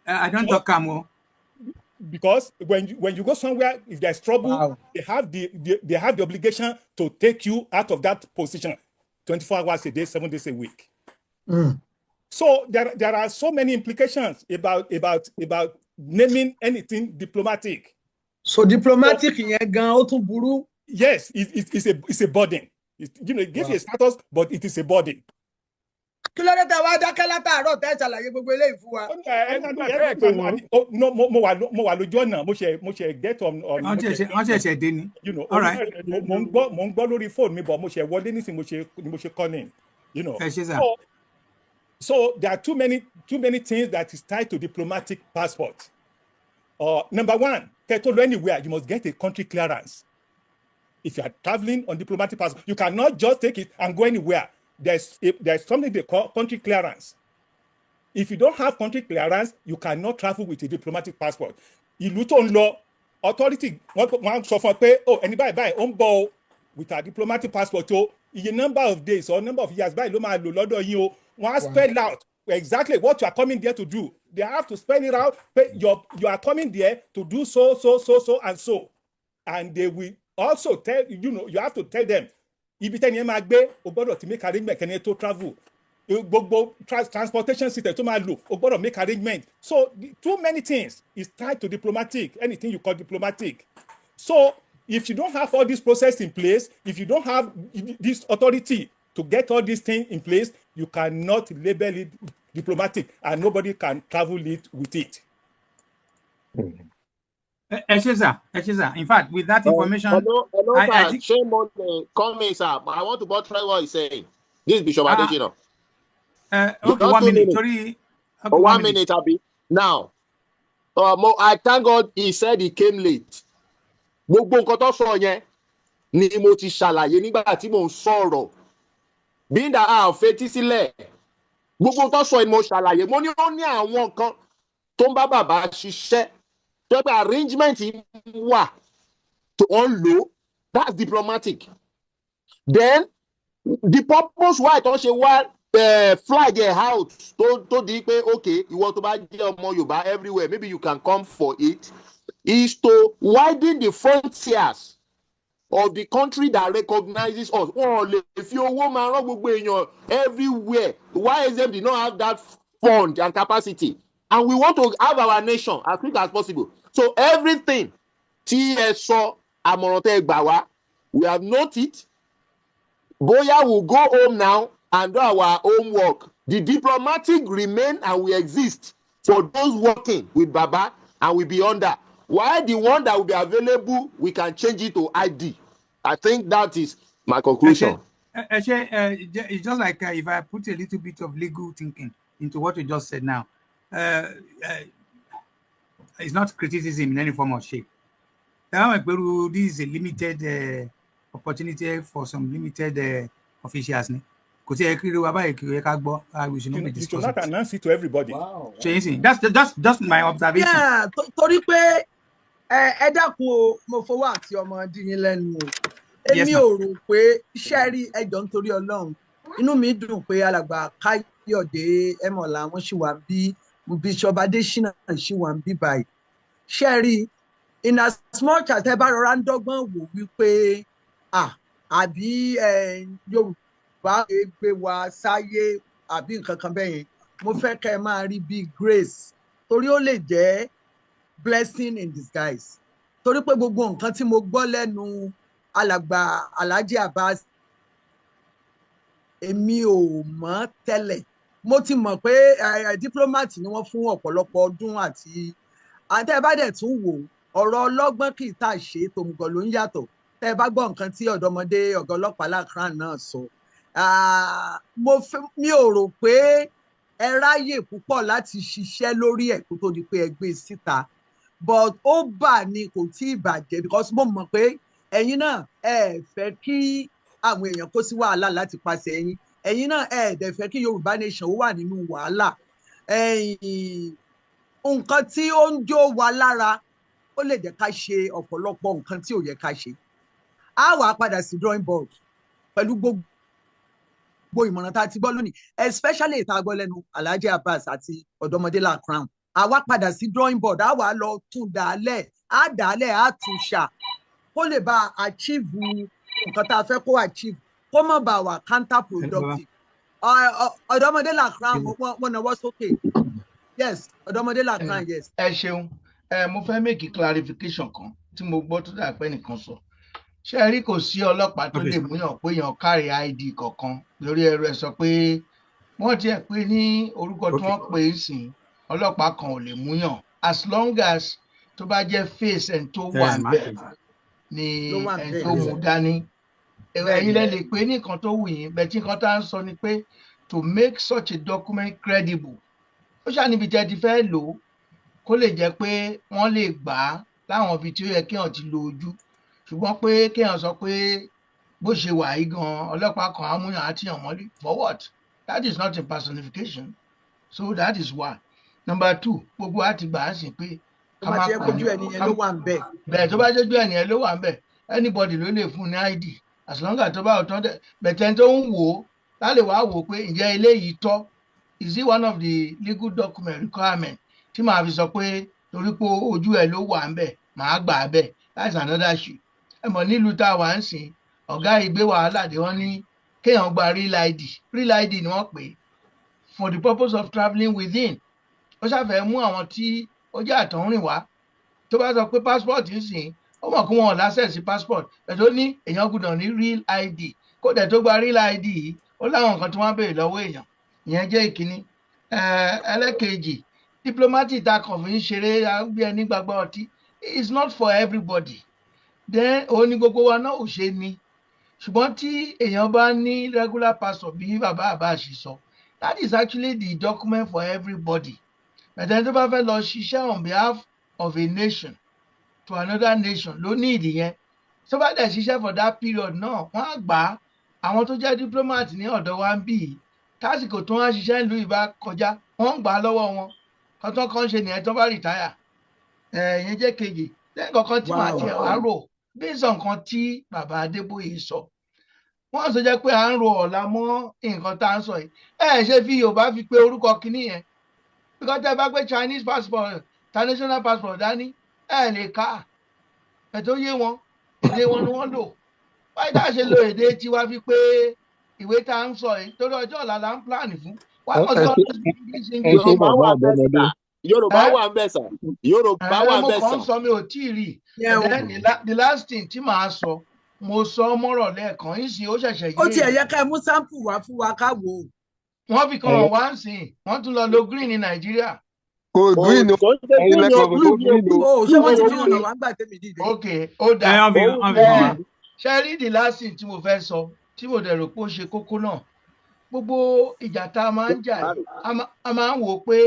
I don't talk more. Because when you go somewhere, if there's trouble, they have the obligation to take you out of that position 24 hours a day, 7 days a week. So there are so many implications about naming anything diplomatic. So diplomatic yes, it's a burden. It gives you a status, but it is a burden. No, get on all right. So there are too many things that is tied to diplomatic passport. Number one, anywhere you must get a country clearance. If you are traveling on diplomatic passport, you cannot just take it and go anywhere. There's something they call country clearance. If you don't have country clearance, you cannot travel with a diplomatic passport. Ìlú law authority one sọ fún pé anybody on board with a diplomatic passport a number of days or number of years by ló máa lò lọ́dọ̀ yín o. Wọ́n spell out exactly what you are coming there to do. They have to spell it out. You are coming there to do so and so, and they will also tell you have to tell them. Ibi tẹ́ni ẹ máa gbé o gbọ́dọ̀ ti make arrangement kẹ́ni tó travel. Gbogbo transportation system tó máa lò o gbọ́dọ̀ make arrangement. So too many things is tied to diplomatic. Anything you call diplomatic. So if you don't have all this process in place, if you don't have this authority to get all these things in place, you cannot label it diplomatic, and nobody can travel it with it. In fact, with that information, hello, I think shame on the comments. I want to buttress what he's saying. This is Bishop Adesina. Okay, 1 minute. Sorry. Okay, 1 minute, Abi. Now, I thank God he said he came late. Gbogbo nǹkan tó sọ yẹn ni mo ti ṣàlàyé nígbà tí mo ń sọ̀rọ̀. Being that I have fetí sílẹ̀, gbogbo nǹkan tó sọ yẹn mo ṣàlàyé. Mo ní ó ní àwọn nǹkan tó ń bá bàbá ṣiṣẹ́. The arrangement wà to unload, that's diplomatic. Then the purpose why don't you want fly their house to di pé okay, you want to buy ọmọ Yorùbá everywhere, maybe you can come for it, is to widen the frontiers of the country that recognizes us. If you want everywhere, why is them did not have that fund and capacity? And we want to have our nation as quick as possible. So everything TSO Amorote Gbawa, we have noted. Boya will go home now and do our homework. The diplomatic remain and we exist for those working with Baba and we be under. While the one that will be available, we can change it to ID. I think that is my conclusion. It's just like if I put a little bit of legal thinking into what you just said now, it's not criticism in any form or shape. This is a limited opportunity for some limited officials. We should not announce it to everybody. Wow. That's just my observation. Yeah, torí pé ẹ dákun o, mo fọwọ́ àti ọmọ dín yín lẹ́nu o. Èmi ò rò pé iṣẹ́ rí ẹjọ́ nítorí Ọlọ́run. Inú mi dùn pé alàgbà Káyọ̀dé Ẹmọ̀lá wọn ṣì wà bí Bishop Adésínà ṣì wà bí báyìí. Ṣé rí in as much as ẹ bá rọra ń dọ́gbọ́n wò wípé àbí Yorùbá gbé wa sáyé àbí nǹkan kan bẹ́ẹ̀ yẹn, mo fẹ́ kẹ́ ẹ máa rí bí grace torí ó lè jẹ́ blessing in disguise. Torí pé gbogbo nǹkan tí mo gbọ́ lẹ́nu alàgbà Alhaji Abbas èmi ò mọ̀ tẹ́lẹ̀. Mo ti mọ̀ pé diplomat ni wọ́n fún ọ̀pọ̀lọpọ̀ ọdún àti ẹ bá dẹ̀ tún wò ọ̀rọ̀ ọlọ́gbọ́n kì í tà ṣe tòmùgọ̀ ló ń yàtọ̀. Tẹ́ ẹ bá gbọ́ nǹkan tí ọ̀dọ́mọdé ọ̀gá ọlọ́pàá Lakran náà sọ. Mi ò rò pé ẹ ráyè púpọ̀ láti ṣiṣẹ́ lórí ẹ̀ kó tó di pé ẹ gbé síta. But ó bà ní kò tí ì bàjẹ́ because mo mọ̀ pé ẹ̀yin náà ẹ fẹ́ kí àwọn èèyàn kó sí wàhálà láti pàṣẹ ẹ̀yin. Ẹ̀yin náà ẹ dẹ̀ fẹ́ kí Yorùbá nation ó wà nínú wàhálà. Nǹkan tí ó ń jó wa lára ó lè jẹ́ ká ṣe ọ̀pọ̀lọpọ̀ nǹkan tí ò yẹ ká ṣe. A wá padà sí drawing board pẹ̀lú gbogbo ìmọ̀ràn tá a ti gbọ́ lónìí especially ìta gbọ́ lẹ́nu Alhaji Abbas àti ọ̀dọ́mọdé Lakran. A wá padà sí drawing board, a wá lọ tún dàálẹ̀, a tún ṣà kó lè bá achieve nǹkan tá a fẹ́ kó achieve kó má bàa wà counterproductive. Ọ̀dọ́mọdé Lakran mo náwó sókè. Yes, ọ̀dọ́mọdé Lakran, yes. Ẹ ṣeun, mo fẹ́ make clarification kan tí mo gbọ́ tó dà pé nìkan sọ. Ṣé ẹ rí kò sí ọlọ́pàá tó lè múyàn pé èèyàn kárí ID kankan lórí ẹ̀rọ ẹ̀ sọ pé wọ́n tiẹ̀ pé ní orúkọ tí wọ́n pè é sìn ọlọ́pàá kan ò lè múyàn as long as tó bá jẹ́ face ẹni tó wà níbẹ̀ ni ẹni tó mú dání. Ẹ̀yin lẹ lè pé ní nǹkan tó wù yín bẹ́ẹ̀ tí nǹkan tá à ń sọ ni pé to make such a document credible. Ó ṣàníbi tí ẹ ti fẹ́ lò ó kó lè jẹ́ pé wọ́n lè gbà á láwọn ibi tí ó yẹ kéèyàn ti lo ojú. Ṣùgbọ́n pé kéèyàn sọ pé bó ṣe wà yìí gan ọlọ́pàá kan amúyàn àti yàn mọ́lé for what? That is not a personification. So that is one. Number two, gbogbo àti gbà á sì pé tó bá jẹ́ kójú ẹnìyẹn ló wà ń bẹ̀. Bẹ́ẹ̀ tó bá jẹ́ kójú ẹnìyẹn ló wà ń bẹ̀ anybody ló lè fún ní ID as long as tó bá ọ̀tán dẹ̀ bẹ̀tẹ̀ tó ń wò ó lálẹ́ wàá wò ó pé ǹjẹ́ eléyìí tọ́ is it one of the legal document requirement tí màá fi sọ pé torí pé ojú ẹ̀ ló wà ń bẹ̀ màá gbà á bẹ̀ that's another issue. Ẹ mọ̀ nílùú tá a wà ń sìn ọ̀gá ìgbé wàhálà dé wọ́n ní kéèyàn gba real ID ni wọ́n pè é for the purpose of travelling within. Ó ṣàfẹ́ mú àwọn tí ó jẹ́ àtọ̀húnrìn wá tó bá sọ pé passport ń sìn ó mọ̀ kí wọ́n láṣẹ sí passport ẹ̀ tó ní èèyàn gbọ́dọ̀ ní real ID kó dẹ̀ tó gba real ID yìí ó láwọn nǹkan tí wọ́n béèrè lọ́wọ́ èèyàn ìyẹn jẹ́ ìkíní. Ẹlẹ́kejì diplomatic ta kàn fi ń ṣeré bí ẹni gbàgbọ́ ọtí is not for everybody. Then òun ni gbogbo wa náà ò ṣe ni ṣùgbọ́n tí èèyàn bá ní regular passport bí bàbá àbá ṣe sọ that is actually the document for everybody. Bẹ̀tẹ̀ tó bá fẹ́ lọ ṣiṣẹ́ on behalf of a nation to another nation ló ní ìdí yẹn tó bá dẹ̀ ṣiṣẹ́ for that period náà wọ́n á gbà á. Àwọn tó jẹ́ diplomat ní ọ̀dọ̀ wa ń bì í tásìkò tó wọ́n ṣiṣẹ́ ìlú ìbá kọjá wọ́n ń gbà á lọ́wọ́ wọn kọ́tọ́ kan ṣe nìyẹn tó bá rìtáyà. Ìyẹn jẹ́ kejì lẹ́yìn kankan tí màá tiẹ̀ wá rò based on nǹkan tí bàbá Adébóyè sọ wọ́n sọ jẹ́ pé à ń ro ọ̀la mọ́ nǹkan tá à ń sọ yìí ṣe fi Yorùbá fi pé orúkọ kínní yẹn because tẹ́ bá gbé Chinese passport international passport dání lè kà ẹ̀ tó yé wọn èdè wọn ni wọ́n lò wáyé tá a ṣe lo èdè tiwa fi pé ìwé tá à ń sọ yìí torí ọjọ́ ọ̀la là ń plan fún. Yorùbá wà bẹ́ẹ̀ sà Yorùbá wà bẹ́ẹ̀ sà Yorùbá wà bẹ́ẹ̀ sà. Mo kàn sọ mi ò tí ì rí the last thing tí màá sọ mo sọ mọ́rọ̀ lẹ́ẹ̀kan yìí sì ó ṣẹ̀ṣẹ̀ yé. Ó tiẹ̀ yẹ ká mú sample wá fún wa ká wò ó. Wọ́n fi kàn wá ń sìn wọ́n tún lọ lo green ní Nàìjíríà. Kò green o ṣé wọ́n ti fi hàn wá gbà tẹ́mi dìde. Ok ó dáa ṣe rí the last thing tí mo fẹ́ sọ tí mo dẹ̀ rò pé ó ṣe kókó náà gbogbo ìjà tá a máa ń jà yìí a máa ń wò ó pé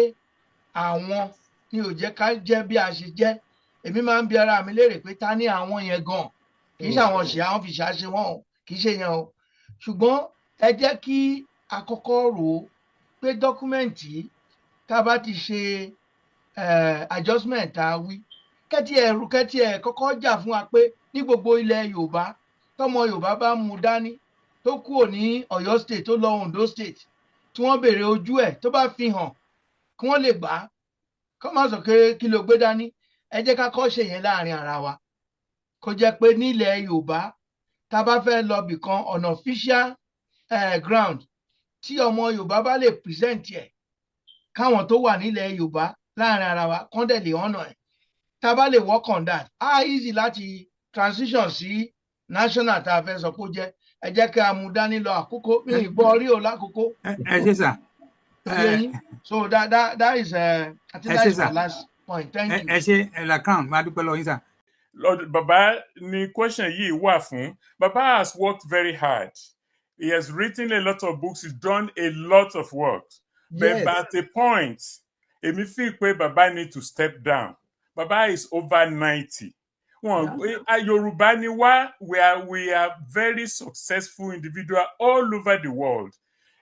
àwọn ni ò jẹ́ ká jẹ́ bí a ṣe jẹ́ èmi máa ń bi ara mi léèrè pé ta ni àwọn yẹn gan kì í ṣe àwọn ṣe àwọn fìṣà ṣe wọn o kì í ṣe yẹn o ṣùgbọ́n ẹ jẹ́ kí a kọ́kọ́ rò ó pé dọ́kúmẹ̀ntì tá a bá ti ṣe adjustment tá a wí kẹ́tì ẹ̀ kọ́kọ́ jà fún wa pé ní gbogbo ilẹ̀ Yorùbá tọmọ Yorùbá bá mú dání tó kúrò ní Ọ̀yọ́ state tó lọ Ondo state tí wọ́n béèrè ojú ẹ̀ tó bá fi hàn kí wọ́n lè gbà á kọ́ máa sọ pé kí ló gbé dání ẹ jẹ́ ká kọ́ ṣe yẹn láàrin ara wa kó jẹ́ pé nílẹ̀ Yorùbá tá a bá fẹ́ lọ bìkan on official ground tí ọmọ Yorùbá bá lè present ẹ̀ káwọn tó wà nílẹ̀ Yorùbá láàrin ara wa kán dẹ̀ lè ọ̀nà ẹ̀ tá a bá lè work on that easy láti transition sí national tá a fẹ́ sọ pé ó jẹ́ ẹ jẹ́ kí a mú dání lọ àkókò mi ìgbọ́ orí ò lákòókò. ẹ ṣe sà. So that is I think that is my last point. Thank you. ẹ ṣe Lakan máa dúpẹ́ lọ́wọ́ yín sà. Baba ni question yìí wà fún. Baba has worked very hard. He has written a lot of books. He's done a lot of work. Yes. But at a point, èmi feel pé Baba need to step down. Baba is over 90. Yorùbá ni wá, we are very successful individual all over the world.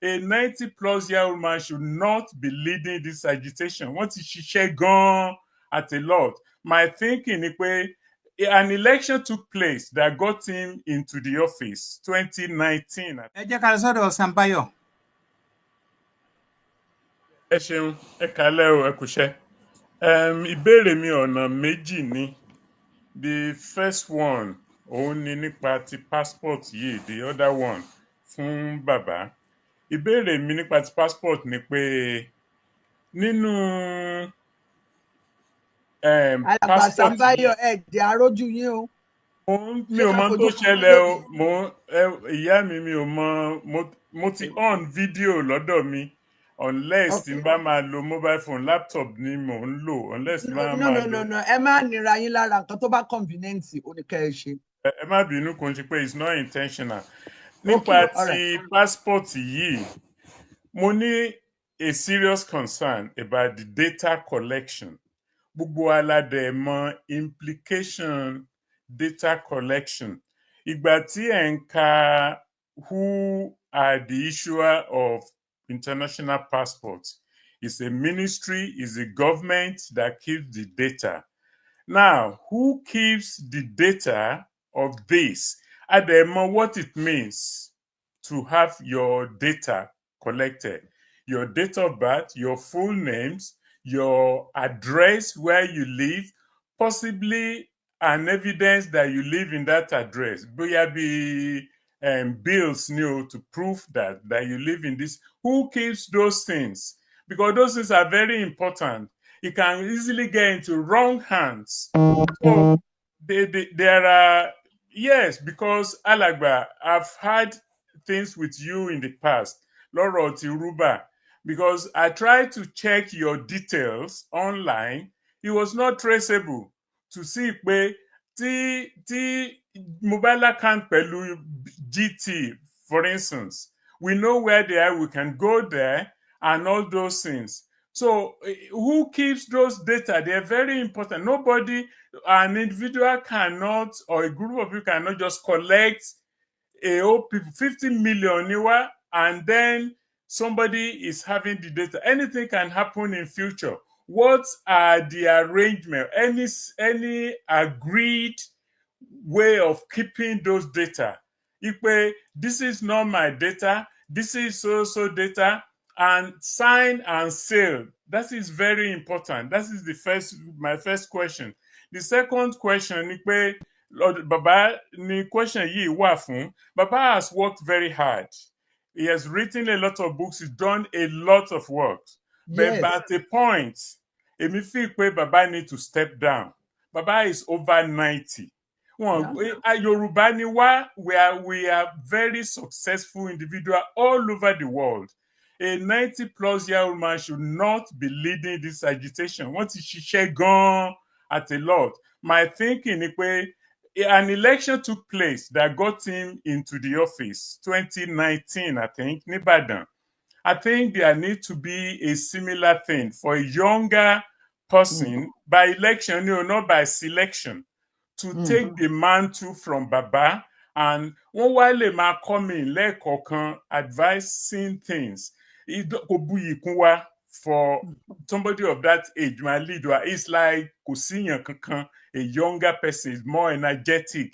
A 90-plus-year-old man should not be leading this agitation. Wọ́n ti ṣiṣẹ́ gan-an at a lot. My thinking ni pé an election took place that got him into the office 2019. ẹ jẹ́ ká lọ sọ́dọ̀ Sanbayo. ẹ ṣeun ẹ kálẹ́ o ẹ kúṣẹ́. Ìbéèrè mi ọ̀nà méjì ni. The first one òun ni nípa ti passport yìí, the other one fún bàbá. Ìbéèrè mi nípa ti passport ni pé nínú alàgbà Sanbayo ẹ̀dẹ̀ arójú yín o. mi ò mọ tó ṣẹlẹ̀ o ìyá mi ò mọ mo ti on video lọ́dọ̀ mi unless tí n bá máa lo mobile phone laptop ni mò ń lò unless tí n bá máa lo. No ẹ má nira yín lára nǹkan tó bá convenient ó ní kẹ́ ẹ ṣe. ẹ má bínú kò ń ṣe pé it's not intentional. Nípa ti passport yìí mo ní a serious concern about the data collection. Gbogbo aládẹ mọ implication data collection. Ìgbà tí ẹ̀ ń ka who are the issuer of international passports, it's a ministry, it's a government that keeps the data. Now, who keeps the data of this? Ademo, what it means to have your data collected, your date of birth, your full names, your address where you live, possibly an evidence that you live in that address. Bóyá bí bills to prove that you live in this. Who keeps those things? Because those things are very important. It can easily get into wrong hands. So there are, yes, because Alagba, I've had things with you in the past. Lọ́rọ̀ ti Rúbà, because I tried to check your details online. It was not traceable to see pé tí mobile account pẹ̀lú GT, for instance, we know where they are, we can go there and all those things. So who keeps those data? They're very important. Nobody, an individual cannot, or a group of people cannot just collect a whole 50 million and then somebody is having the data. Anything can happen in future. What are the arrangement? Any agreed way of keeping those data? This is not my data. This is so data, and sign and seal. That is very important. That is my first question. The second question, Baba ni question yìí wà fún. Baba has worked very hard. He has written a lot of books. He's done a lot of work. Yes. But at a point, èmi feel pé Baba need to step down. Baba is over 90. Yorùbá ni wá, we are very successful individual all over the world. A 90-plus-year-old man should not be leading this agitation. Wọ́n ti ṣiṣẹ́ gan-an at a lot. My thinking ni pé an election took place that got him into the office, 2019, I think, Nibadan. I think there needs to be a similar thing for a younger person by election, not by selection, to take the mantle from Baba. And one while they might come in, advising things. For somebody of that age, my leader, it's like a younger person is more energetic.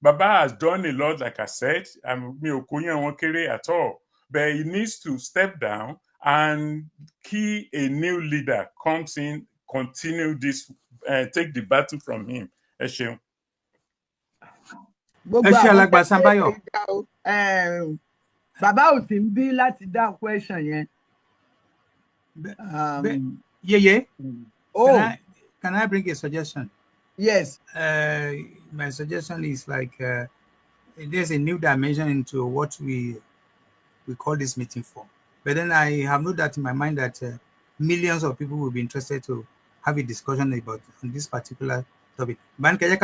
Baba has done a lot, like I said, and at all. But he needs to step down and a new leader comes in, continue this, take the battle from him. Gbogbo àwọn tẹ́lẹ̀ ìjà o, bàbá ò sí ń bí láti dá question yẹn. Yeah. Oh. Can I bring a suggestion? Yes. My suggestion is like there's a new dimension into what we call this meeting for. But then I have no doubt in my mind that millions of people will be interested to have a discussion about on this particular topic. But I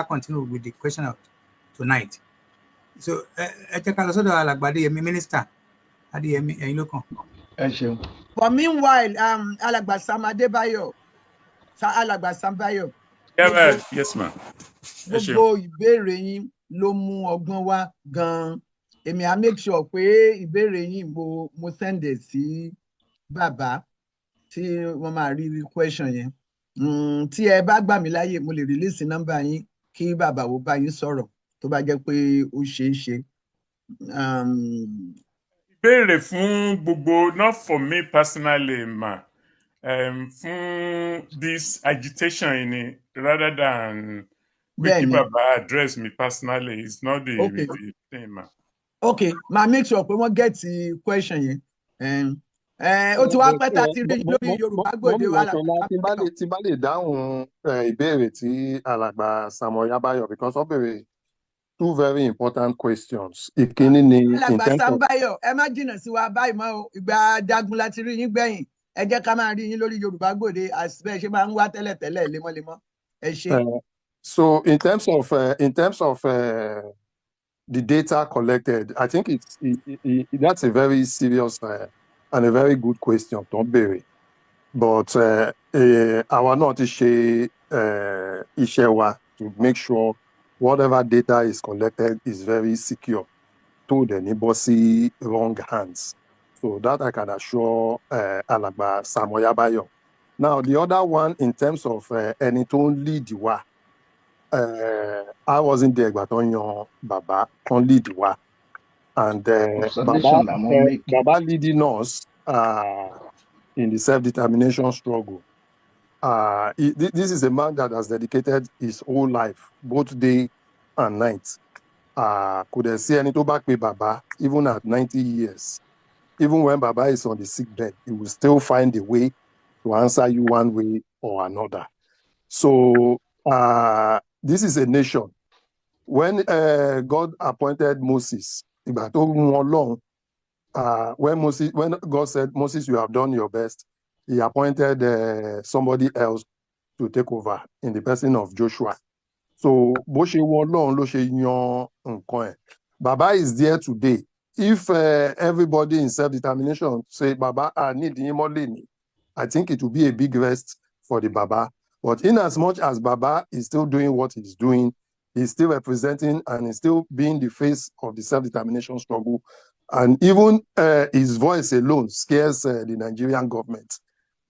continue with the question of tonight. So, Minister, for meanwhile, Alàgbà Sam Adébáyọ̀, Alàgbà Sam Báyọ̀. Yes, ma'am. Gbogbo ìbéèrè yín ló mú ọgbọ́n wá gan-an. Èmi á make sure pé ìbéèrè yín mo send it sí bàbá tí wọ́n máa rí question yẹn. Tí ẹ bá gbà mí láyè, mo lè release number yín kí bàbá wo bá yín sọ̀rọ̀ tó bá jẹ́ pé ó ṣeé ṣe. Ìbéèrè fún gbogbo, not for me personally, ma. Fún this agitation in it, rather than Wiki Baba address me personally, it's not the thing, ma. Okay, ma make sure pé wọ́n get the question yẹn. Ó ti wá pẹ́ tá a ti rí lórí Yorùbá Gbòde wa. Tí bá lè dáhùn ìbéèrè tí alàgbà Samuel Yabayo, because ó béèrè two very important questions. Ìkíní ni alàgbà Sambayo, ẹ má jìnnà sí wa báyìí mọ́ o, ìgbà Jagun láti rí yín gbẹ̀yìn. Ẹ jẹ́ ká máa rí yín lórí Yorùbá Gbòde àsìbẹ́ ṣe máa ń wá tẹ́lẹ̀tẹ́lẹ̀ lemọ́lemọ́. Ẹ ṣé. So in terms of the data collected, I think that's a very serious and a very good question, don't béèrè. But àwa náà ti ṣe iṣẹ́ wa to make sure whatever data is collected is very secure, to the neighborsy wrong hands. So that I can assure Alàgbà Samuel Yabayo. Now, the other one, in terms of ẹni tó ń lead wa, I wasn't there, but on your Baba, on lead wa. And Baba leading us in the self-determination struggle. This is a man that has dedicated his whole life, both day and night. Could I see any back with Baba, even at 90 years, even when Baba is on the sick bed, he will still find a way to answer you one way or another. So this is a nation. When God appointed Moses, when God said, Moses, you have done your best, he appointed somebody else to take over in the person of Joshua. So Baba is there today. If everybody in self-determination say, Baba, I need him, I think it will be a big rest for the Baba. But in as much as Baba is still doing what he's doing, he's still representing and he's still being the face of the self-determination struggle. And even his voice alone scares the Nigerian government.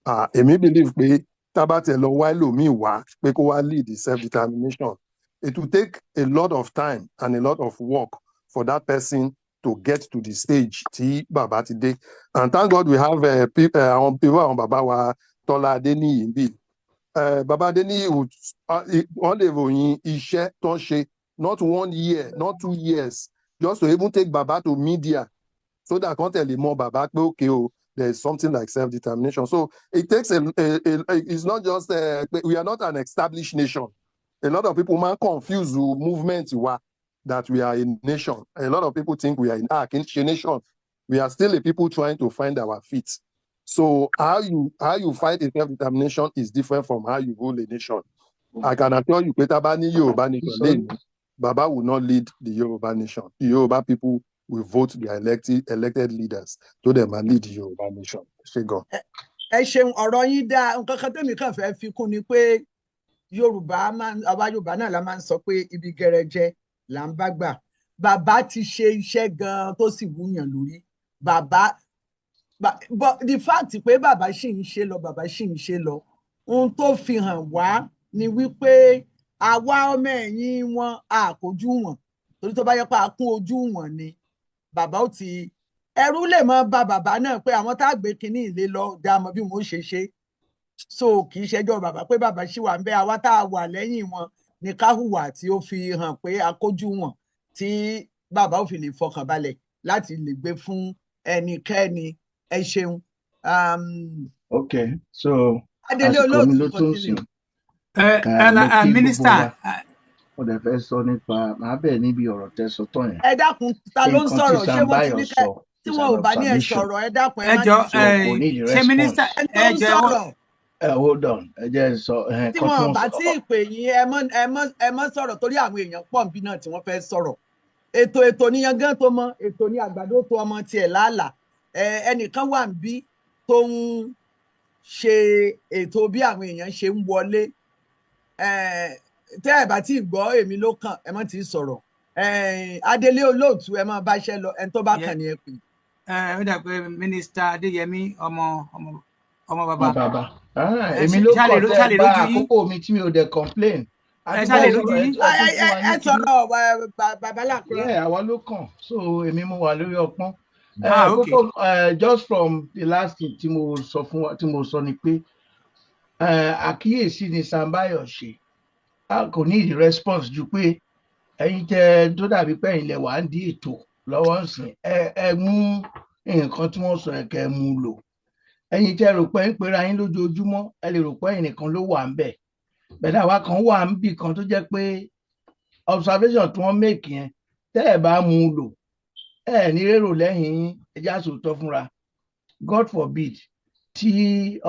Emi believe pé tabate lo wa lo mi wa pé kó wá lead the self-determination. It will take a lot of time and a lot of work for that person to get to the stage tí Baba ti dé. And thank God we have people on Baba wa Tola Adeniyi bí. Baba Adeniyi wọ́n lè ròyìn iṣẹ́ tó ń ṣe, not 1 year, not 2 years, just to even take Baba to media so that can't tell more Baba pé okay o, there is something like self-determination. So it takes it's not just we are not an established nation. A lot of people might confuse the movement that we are a nation. A lot of people think we are in a nation. We are still a people trying to find our feet. So how you fight a self-determination is different from how you rule a nation. I can assure you pé tá bá ní Yorùbá nation lẹ́nu, Baba will not lead the Yorùbá nation. The Yorùbá people will vote their elected leaders tó dẹ̀ máa lead the Yorùbá nation. Ṣé gan? Ẹ ṣeun, ọ̀rọ̀ yín dáa. Nǹkan kan tẹ́mi kàn fẹ́ fi kún ni pé àwa Yorùbá náà la máa ń sọ pé ibi gẹrẹjẹ là ń bá gbà. Bàbá ti ṣe iṣẹ́ gan-an tó sì wúyàn lórí. But the fact pé bàbá ṣì ń ṣe lọ, ohun tó fi hàn wá ni wípé àwa ọmọ ẹ̀yìn wọn àkójú wọn, torí tó bá yẹ pé a kún ojú wọn ni bàbá ó ti ẹrú lè mọ bá bàbá náà pé àwọn tá a gbé kinní ilé lọ dá mọ bí wọn ó ṣe so kì í ṣẹjọ́ bàbá pé bàbá ṣì wà ń bẹ, àwa tá a wà lẹ́yìn wọn ní ká hùwà tí ó fi hàn pé akójú wọn tí bàbá ò fi lè fọkàn balẹ̀ láti lè gbé fún ẹnikẹ́ni. Ẹ ṣeun. Okay, so Adélé àsìkò mi ló olóòtú tún sìn. Minister. Mo dẹ̀ fẹ́ sọ nípa màá bẹ̀ níbi ọ̀rọ̀ tẹ́ sọ tán yẹn. Ẹ dákun, ta ló ń sọ̀rọ̀? Ṣé wọ́n ti ní ká tí wọn ò bá ní ẹ sọ̀rọ̀? Ẹ dákun, ẹ má ní ṣé minister ẹ jẹ́ sọ̀rọ̀. Hold on, ẹ jẹ́ sọ. Tí wọn bá tí ì pè yín, ẹ mọ́ sọ̀rọ̀ torí àwọn èèyàn pọ̀ níbí náà tí wọ́n fẹ́ sọ̀rọ̀. Ètò níyan gán tó mọ, ètò ní àgbàdo tó ọmọ tiẹ̀ láàlà. Ẹnìkan wà níbí tó ń ṣe ètò bí àwọn èèyàn ṣe ń wọlé. Tẹ́ ẹ bá tí ì gbọ́ èmi ló kàn, ẹ má tí ì sọ̀rọ̀. Adélé olóòtú, ẹ máa bá iṣẹ́ lọ, ẹni tó bá kàn ní ẹ pè. Ó dà pé Minister Adéyẹmí ọmọ bàbá. Èmi ló kàn tẹ́ bá àkókò mi tí mi ò dẹ̀ complain. Ẹ ṣàlè lójú yín. Ẹ sọ̀rọ̀ bàbá làkúrẹ́. Àwa ló kàn, so èmi mo wà lórí ọpọ́n. Just from the last thing tí mo sọ fún wa tí mo sọ ni pé àkíyèsí ni Sambayo ṣe. A kò ní ìdí response ju pé ẹ̀yin tẹ́ tó dàbí pé ẹ̀yin lẹ wà ń di ètò lọ́wọ́ ǹsìn ẹ mú nǹkan tí wọ́n sọ ẹ̀kẹ́ mú lò. Ẹ̀yin tẹ́ rò pé ń pera yín lójoojúmọ́ ẹ lè rò pé ẹ̀yin nìkan ló wà ń bẹ̀. Bẹ̀rẹ̀ àwa kan wà ń bì kan tó jẹ́ pé observation tí wọ́n make yẹn tẹ́ ẹ̀ bá mú lò ẹ ní rérò lẹ́yìn ẹjá sòótọ́ fúnra. God forbid tí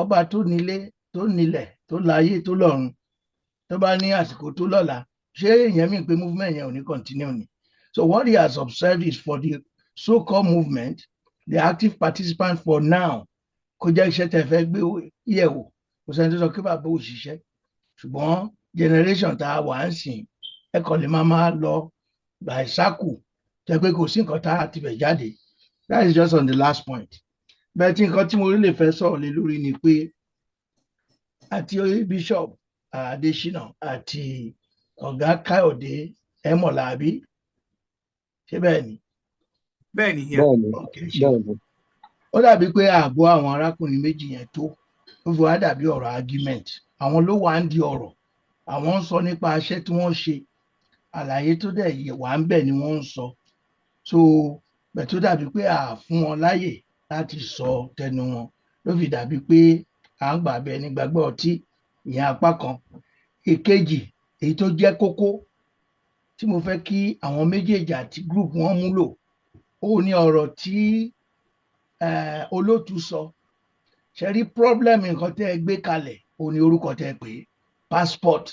ọba tó nílé tó nílẹ̀ tó láyé tó lọ́run tó bá ní àsìkò tó lọ́la, ṣé èèyàn mí pé movement yẹn ò ní continue ni? So what he has observed is for the so-called movement, the active participants for now, kó jẹ́ iṣẹ́ tẹ́ fẹ́ gbé yẹ̀wò, kò sẹ́ni tó sọ pé bàbá ò ṣiṣẹ́. Ṣùgbọ́n generation tá a wà ń sìn ẹ kàn lè máa lọ by circle tẹ́ pé kò sí nǹkan tá a ti bẹ̀ jáde. That is just on the last point. Bẹ́ẹ̀ tí nǹkan tí mo rí lè fẹ́ sọ̀rọ̀ lé lórí ni pé àti Bishop Adésínà àti ọ̀gá Káyọ̀dé Ẹmọ̀lábí ṣé bẹ́ẹ̀ ni? Bẹ́ẹ̀ ni. Ó dàbí pé ààbò àwọn arákùnrin méjì yẹn tó ó fi wá dàbí ọ̀rọ̀ argument. Àwọn ló wà ń di ọ̀rọ̀, àwọn ń sọ nípa iṣẹ́ tí wọ́n ṣe, àlàyé tó dẹ̀ yẹ wà ń bẹ̀ ni wọ́n ń sọ. So bẹ̀ tó dàbí pé à fún wọn láyè láti sọ tẹnu wọn ló fi dàbí pé à ń gbà bẹ́ẹ̀ ní gbàgbọ́ ọtí ìyẹn apá kan. Èkejì èyí tó jẹ́ kókó tí mo fẹ́ kí àwọn méjèèjì àti group wọn múlò ó ní ọ̀rọ̀ tí olóòtú sọ. Ṣe rí problem nǹkan tẹ́ ẹ gbé kalẹ̀ ó ní orúkọ tẹ́ ẹ pè é passport.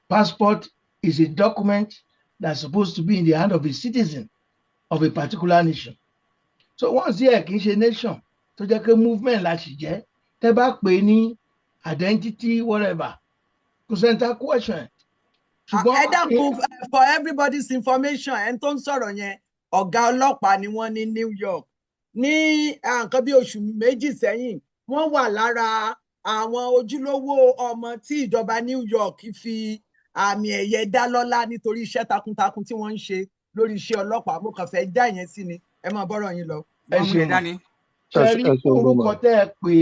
Passport is a document that's supposed to be in the hand of a citizen of a particular nation. So once here kì í ṣe nation tó jẹ́ pé movement la sì jẹ́, tẹ́ bá pè é ní identity whatever kò sẹ́ńtà question. Ẹ dákun, for everybody's information, ẹni tó ń sọ̀rọ̀ yẹn ọ̀gá ọlọ́pàá ni wọ́n ní New York ní nǹkan bí oṣù méjì sẹ́yìn. Wọ́n wà lára àwọn ojúlówó ọmọ tí ìjọba New York fi àmì ẹ̀yẹ dá lọ́lá nítorí iṣẹ́ takuntakun tí wọ́n ń ṣe lórí iṣẹ́ ọlọ́pàá. Mo kàn fẹ́ já yẹn sí ni, ẹ máa bọ́rọ̀ yín lọ. Ẹ ṣeun. Ṣe rí orúkọ tẹ́ ẹ pé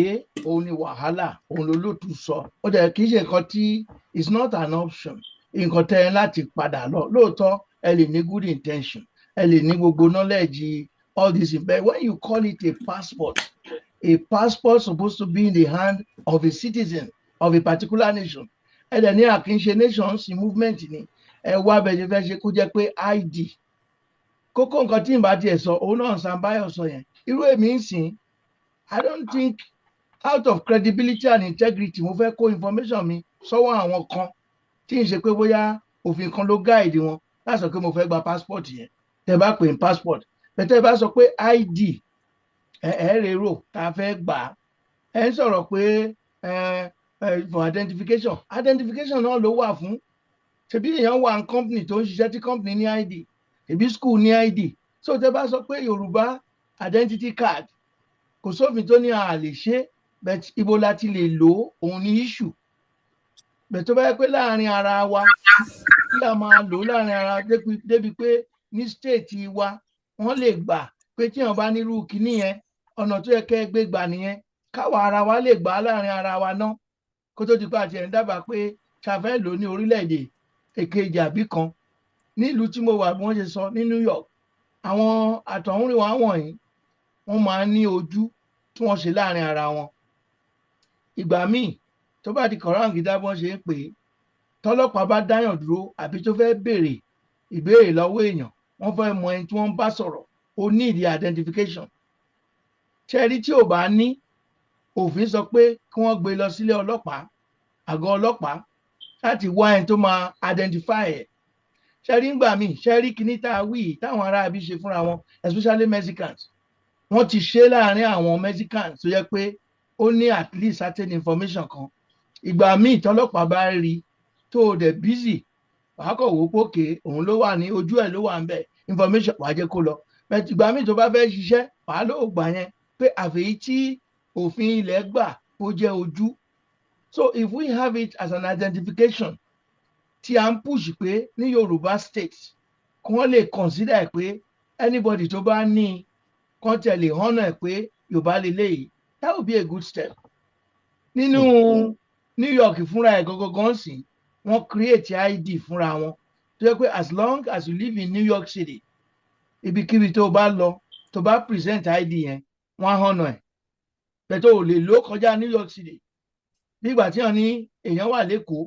òun ni wàhálà, òun ló lóòtú sọ. Ó dẹ̀ kì í ṣe nǹkan tí is not an option. Nǹkan tẹ́ ẹ láti padà lọ. Lóòótọ́ ẹ lè ní good intention, ẹ lè ní gbogbo knowledge all this, but when you call it a passport supposed to be in the hand of a citizen of a particular nation. Ẹ dẹ̀ ní àkínṣe nations in movement ni ẹ wá bẹ̀rẹ̀ fẹ́ ṣe kó jẹ́ pé ID. Kókó nǹkan tí n bá tiẹ̀ sọ òun náà Sambayo sọ yẹn. Irú èmi ń sìn, I don't think out of credibility and integrity mo fẹ́ kó information mi sọ́wọ́ àwọn kan tí ń ṣe pé bóyá òfin kan ló gáìdì wọn láti sọ pé mo fẹ́ gba passport yẹn tẹ bá pè ní passport bẹ́tẹ̀ bá sọ pé ID rèrò tá a fẹ́ gbà á ẹ ń sọ̀rọ̀ pé for identification náà ló wà fún ṣebí èèyàn wà ní company tó ń ṣiṣẹ́ tí company ní ID ṣebí school ní ID so tẹ bá sọ pé Yorùbá identity card kò sófin tó ní a lè ṣe but ibo la ti lè lò ó òun ní issue bẹ̀ tó bá yẹ pé láàrin ara wa kí a máa lò ó láàrin ara débi pé ní state wa wọ́n lè gbà pé tí wọ́n bá nírú kinní yẹn ọ̀nà tó yẹ kẹ́ ẹ gbé gbà nìyẹn káwa ara wa lè gbà láàrin ara wa náà kó tó di pé àti ẹ̀ ń dábàá pé ṣàfẹ́ lò ní orílẹ̀-èdè èkejì àbí kan nílùú tí mo wà bí wọ́n ṣe sọ ní New York àwọn àtọ̀húnrìnwá wọ̀nyí wọ́n máa ń ní ojú tí wọ́n ṣe láàrin ara wọn ìgbà míì tó bá di kọ̀ráǹgídá bọ́n ṣe ń pè é tọ́lọ́pàá bá dáyàn dúró àbí tó fẹ́ béèrè ìbéèrè lọ́wọ́ èèyàn wọ́n fẹ́ mọ ẹni tí wọ́n ń bá sọ̀rọ̀ ó ní ìdí identification ṣẹ́rí tí ò bá ní òfin sọ pé kí wọ́n gbé lọ sílé ọlọ́pàá àgọ́ ọlọ́pàá láti wá ẹni tó máa identify ẹ̀ ṣẹ́rí ńgbà míì ṣẹ́rí kíní tá a wí táwọn aráabí ṣe fúnra wọn especially Mexicans wọ́n ti ṣe láàrin àwọn Mexicans tó yẹ pé ó ní at least certain information kan ìgbà míì tọ́lọ́pàá bá rí tó o dẹ̀ busy wàá kọ̀ wò pókè òun ló wà ní ojú ẹ̀ ló wà ń bẹ̀ information wàá jẹ́ kó lọ bẹ́ẹ̀ ìgbà míì tó bá fẹ́ ṣiṣẹ́ wàá ló gbà yẹn pé àfẹ́yí tí òfin ilẹ̀ gbà ó jẹ́ ojú so if we have it as an identification tí a ń push pé ní Yorùbá state kí wọ́n lè consider pé anybody tó bá ní kán tẹ̀lé hànà ẹ̀ pé Yorùbá lélẹ́yìí that would be a good step nínú New York fúnra ẹ̀ gangan sí wọ́n create ID fúnra wọn tó yẹ pé as long as you live in New York City ibikíbi tó bá lọ tó bá present ID yẹn wọ́n á hànà ẹ̀ bẹ́ẹ̀ tó lè lò kọjá New York City bí ìgbà tí wọ́n ní èèyàn wà lẹ́kọ̀ọ́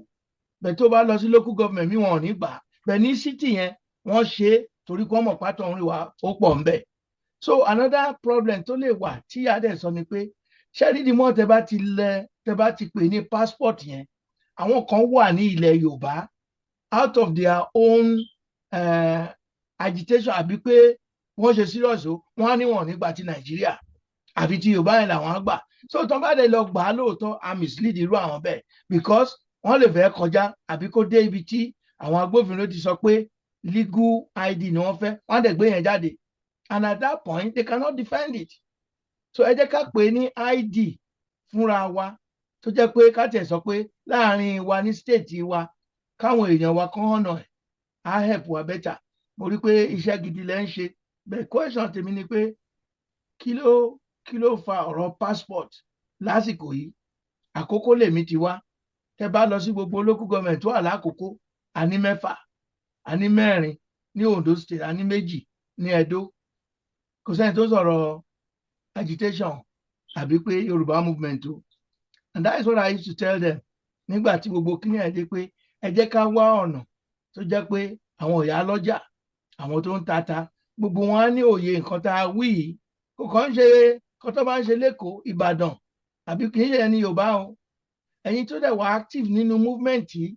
bẹ́ẹ̀ tó bá lọ sí local government mi wọn ò ní gbà bẹ́ẹ̀ ní city yẹn wọ́n ṣe torí kí wọ́n mọ̀ pátọ̀ ń rí wa ó pọ̀ ńbẹ̀ so another problem tó lè wà tí adé sọ ni pé ṣẹ́rídìí mọ́ tẹ bá ti pè ní passport yẹn àwọn kan wà ní ilẹ̀ Yorùbá out of their own agitation àbí pé wọ́n ṣe serious o wọ́n á ní wọn nígbà tí Nàìjíríà àfi tí Yorùbá yẹn làwọn á gbà so tó bá dé lọ gbà á lóòótọ́ a mislead irú àwọn bẹ́ẹ̀ because wọ́n lè fẹ́ kọjá àbí kó dé ibi tí àwọn agbófinró ti sọ pé legal ID ni wọ́n fẹ́ wọ́n á dẹ̀ gbé yẹn jáde and at that point they cannot defend it so ẹ jẹ́ ká pè ní ID fúnra wa tó jẹ́ pé ká tẹ̀ sọ pé láàrin wa ní state wa káwọn èèyàn wa kán hànà ẹ̀ á help wa better mo rí pé iṣẹ́ gidi lẹ́ ń ṣe bẹ́ẹ̀ question tèmi ni pé kí ló fa ọ̀rọ̀ passport lásìkò yìí àkókò lèmi ti wá tẹ bá lọ sí gbogbo local government tó wà lákòókò àní 6 àní 4 ní Ondo state àní 2 ní Edo kò sẹ́ni tó sọ̀rọ̀ agitation àbí pé Yorùbá movement o and that is what I used to tell them nígbà tí gbogbo kíní ẹ̀ dé pé ẹ jẹ́ ká wá ọ̀nà tó jẹ́ pé àwọn ìyá lọ́jà àwọn tó ń tata gbogbo wọn á ní òye nǹkan tá a wí yìí kò kàn ń ṣe kọ́ tó bá ń ṣe lẹ́kọ̀ọ́ Ìbàdàn àbí kì í ṣe ẹni Yorùbá o ẹ̀yin tó dẹ̀ wà active nínú movement yìí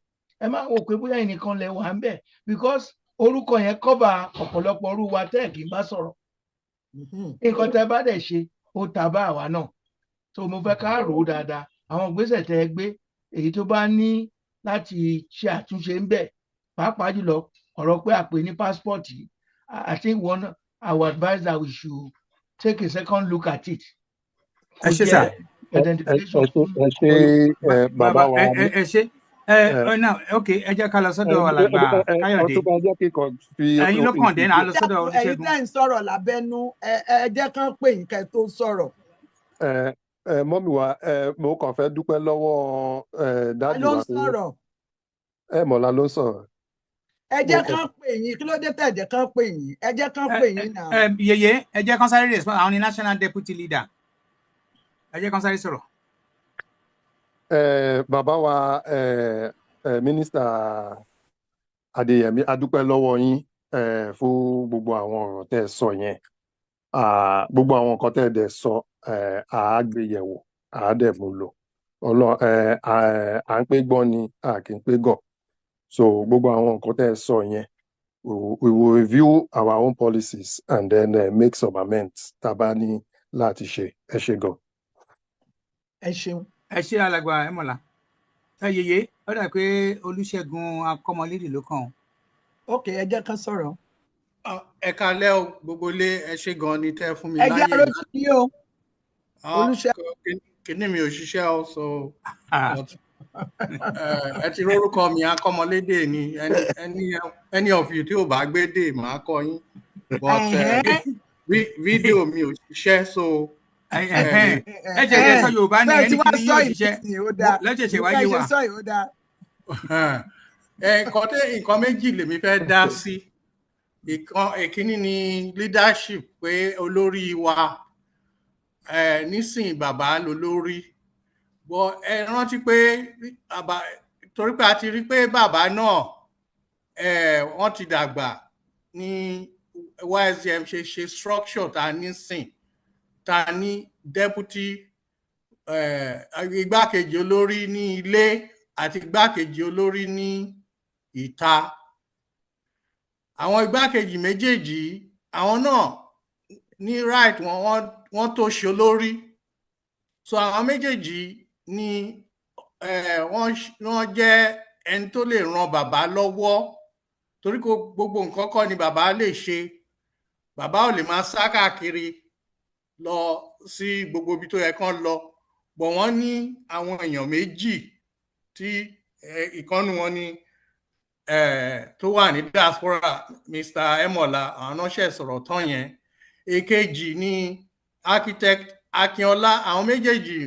ẹ má wò pé bóyá ẹnìkan lẹ̀ wà ń bẹ̀ because orúkọ yẹn cover ọ̀pọ̀lọpọ̀ orú wa tẹ́ kì í bá sọ̀rọ̀ nǹkan tẹ́ bá dẹ̀ ṣe ó ta bá àwa náà tó mo fẹ́ ká rò ó dáadáa àwọn ìgbésẹ̀ tẹ́ ẹ gbé èyí tó bá ní láti ṣe àtúnṣe ń bẹ̀ pàápàá jùlọ ọ̀rọ̀ pé àpè ní passport yìí I think I would advise that we should take a second look at it. ẹ ṣe sà bàbá wa ẹ ṣe ok ẹ jẹ́ ká lọ sọ́dọ̀ alàgbà Káyọ̀dé ẹ̀yin ló kàn dé náà lọ sọ́dọ̀ Olúṣẹ́gun. ẹ̀yin tẹ́ ń sọ̀rọ̀ lábẹ́nú ẹ jẹ́ kán pè yín kẹ́ tó sọ̀rọ̀. mọ́mí wa mo kàn fẹ́ dúpẹ́ lọ́wọ́ dáàdì wa mọ̀lá ló ń sọ̀rọ̀. ẹ jẹ́ kán pè yín kí ló dé tẹ̀ jẹ́ kán pè yín ẹ jẹ́ kán pè yín náà. yèyé ẹ jẹ́ kán sáré respond àwọn ní national deputy leader ẹ jẹ́ kán sáré sọ̀rọ̀. bàbá wa mínísítà Adéyẹmí a dúpẹ́ lọ́wọ́ yín fún gbogbo àwọn ọ̀rọ̀ tẹ́ ẹ sọ yẹn gbogbo àwọn nǹkan tẹ́ ẹ dẹ̀ sọ àágbéyẹ̀wò àádẹ́mú lò à ń pé gbọ́n ni a kì í pé gọ̀ So gbogbo àwọn nǹkan tẹ́ ẹ sọ yẹn, we will review our own policies and then make some amendments tá a bá ní láti ṣe. Ẹ ṣé gan. ẹ ṣeun. ẹ ṣé alàgbà Ẹmọ̀lá. Yèyé ó dà pé Olúṣẹ́gun Akọ́mọlédè ló kàn. ok ẹ jẹ́ kán sọ̀rọ̀. Ẹ káalẹ́ o gbogbo ilé, ẹ ṣé gan ni tẹ́ fún mi ẹ jẹ́ láyè arójú yìí o. Olúṣẹ́gun. kíní mi ò ṣiṣẹ́ o so ẹ ti rórúkọ mi Akọ́mọlédè ni any of you tí ò bá gbédè màá kọ yín but fídíò mi ò ṣiṣẹ́ so. ẹ jẹ́ sọ Yorùbá ni ẹni kí ni yóò ṣiṣẹ́ lẹ́jẹ̀ṣẹ̀ wáyé wa. nǹkan méjì lèmi fẹ́ dá sí. Ìkíní ni leadership, pé olórí wa nísìnyí bàbá lolórí bọ́ ẹ rántí pé torí pé a ti rí pé bàbá náà wọ́n ti dàgbà ní YSGM ṣe structure ta nísìn ta ní deputy igbákejì olórí ní ilé àti igbákejì olórí ní ìta. Àwọn igbákejì méjèèjì àwọn náà ní right wọ́n tó ṣe olórí, so àwọn méjèèjì ni wọ́n jẹ́ ẹni tó lè ran bàbá lọ́wọ́ torí gbogbo nǹkan kọ́ ni bàbá lè ṣe. Bàbá ò lè máa sá káàkiri lọ sí gbogbo ibi tó yẹ kán lọ, bọ̀ wọ́n ní àwọn èèyàn méjì tí ìkànnì wọn ni tó wà ní diaspora, Mr. Ẹmọ̀lá, àwọn náà ṣe sọ̀rọ̀ tán yẹn. Èkejì ni architect Akínọlá. Àwọn méjèèjì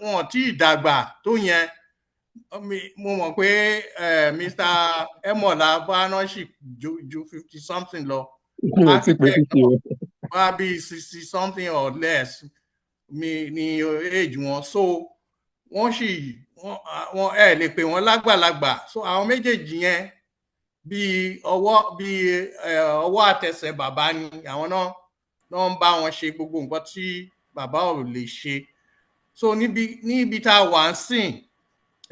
wọn tí dàgbà tó yẹn. Mo mọ̀ pé Mr. Ẹmọ̀lá bá náà sì ju 50 something lọ. Architect bá bí 60 something or less ni age wọn, so wọ́n sì wọ́n lè pè wọ́n lágbàlagbà. So àwọn méjèèjì yẹn bí ọwọ́ àtẹsẹ̀ bàbá ni àwọn náà ń bá wọn ṣe gbogbo nǹkan tí bàbá ò lè ṣe. So níbi tá a wà ń sìn,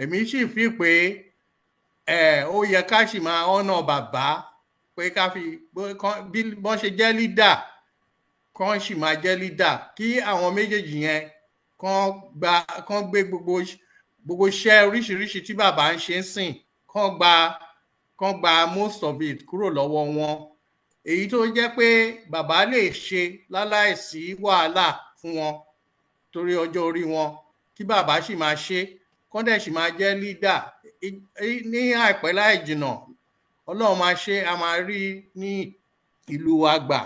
èmi sì fi pé ó yẹ ká sì máa ọ̀nà bàbá, pé ká fi bí wọ́n ṣe jẹ́ leader kán sì máa jẹ́ leader, kí àwọn méjèèjì yẹn kán gbé gbogbo iṣẹ́ oríṣiríṣi tí bàbá ń ṣe ń sìn kán gba most of it kúrò lọ́wọ́ wọn, èyí tó jẹ́ pé bàbá lè ṣe láláìsí wàhálà fún wọn torí ọjọ́ orí wọn, kí bàbá sì máa ṣe, kán dẹ̀ sì máa jẹ́ leader. Ní àìpẹ́ láì jìnnà Ọlọ́run máa ṣe, a máa rí ní ìlú wa gbà.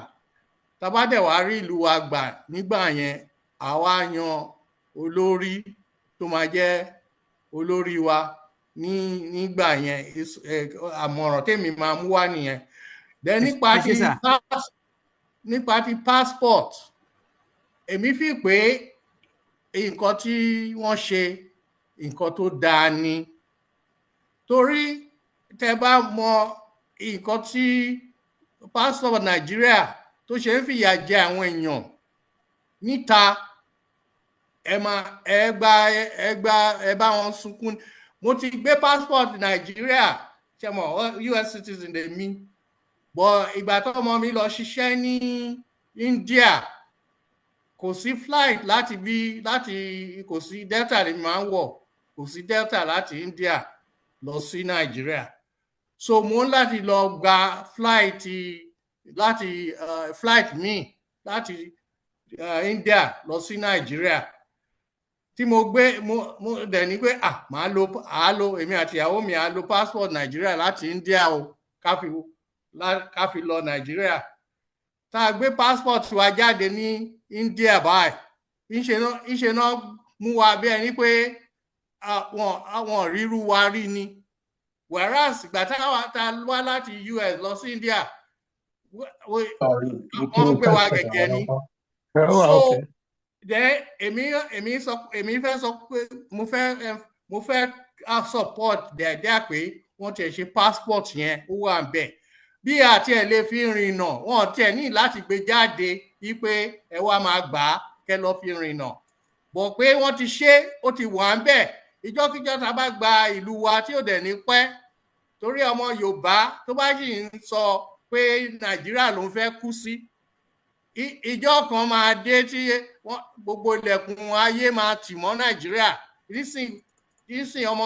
Tá bá dẹ̀ wá rí ìlú wa gbà nígbà yẹn, àwa yan olórí tó máa jẹ́ olórí wa nígbà yẹn. Àmọ̀ràn tèmi máa mú wá nìyẹn. Then nípa ti passport, èmi fi pé nǹkan tí wọ́n ṣe nǹkan tó dáa ni, torí tẹ bá mọ nǹkan tí passport Nàìjíríà tó ṣe ń fìyà jẹ àwọn èèyàn níta, ẹ bá wọn sunkún. Mo ti gbé passport Nàìjíríà, ṣe mọ̀ US citizen lèmi, bọ̀ ìgbà tó ọmọ mi lọ ṣiṣẹ́ ní India, kò sí flight kò sí Delta lè máa ń wọ̀, kò sí Delta láti India lọ sí Nàìjíríà. So mo ń láti lọ gba flight míì láti India lọ sí Nàìjíríà, tí mo gbé mo dẹ̀ ní pé màá lo èmi àti ìyàwó mi á lo passport Nàìjíríà láti India o, ká fi lọ Nàìjíríà. Tá a gbé passport wa jáde ní India báyìí, ìṣe náà mú wa bí ẹni pé àwọn ríru wa rí ni, whereas ìgbà tá wá láti US lọ sí India wọ́n gbé wa gẹ́gẹ́ ni. So then èmi fẹ́ sọ pé mo fẹ́ support the idea pé wọ́n ti ṣe passport yẹn ó wà ń bẹ̀. Bí àti ẹ̀ lè fi rìnnà, wọ́n tiẹ̀ ní láti gbé jáde wípé ẹ wá máa gbà á kẹ́ lọ fi rìnnà, bọ̀ pé wọ́n ti ṣe, ó ti wà ń bẹ̀. ìjọ́kíjọ́ tá a bá gba ìlú wa tí ò dẹ̀ ní pẹ́ torí ọmọ Yorùbá tó bá sì ń sọ pé Nàìjíríà ló ń fẹ́ kú sí ìjọ kan máa dé tí gbogbo ilẹ̀kùn ayé máa tì mọ́ Nàìjíríà nísìn ọmọ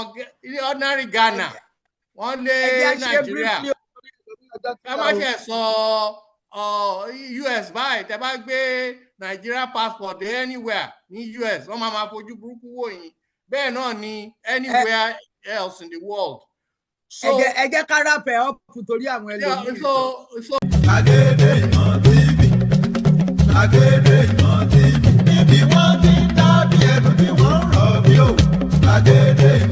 ordinary Ghana wọ́n lé Nàìjíríà ká má ṣe sọ US báyìí tẹ́ bá gbé Nigeria passport dé anywhere ní US wọ́n máa fojú burúkú wò yín bẹ́ẹ̀ náà ni anywhere else in the world. ẹ jẹ́ ká rápẹ̀ ọ́ torí àwọn ẹlòmíràn. Gbàgede Ìmọ̀ TV, Gbàgede Ìmọ̀ TV, níbi wọ́n ti ń dábìí ẹ̀dùn tí wọ́n ń rọ̀ bí òwú. Gbàgede Ìmọ̀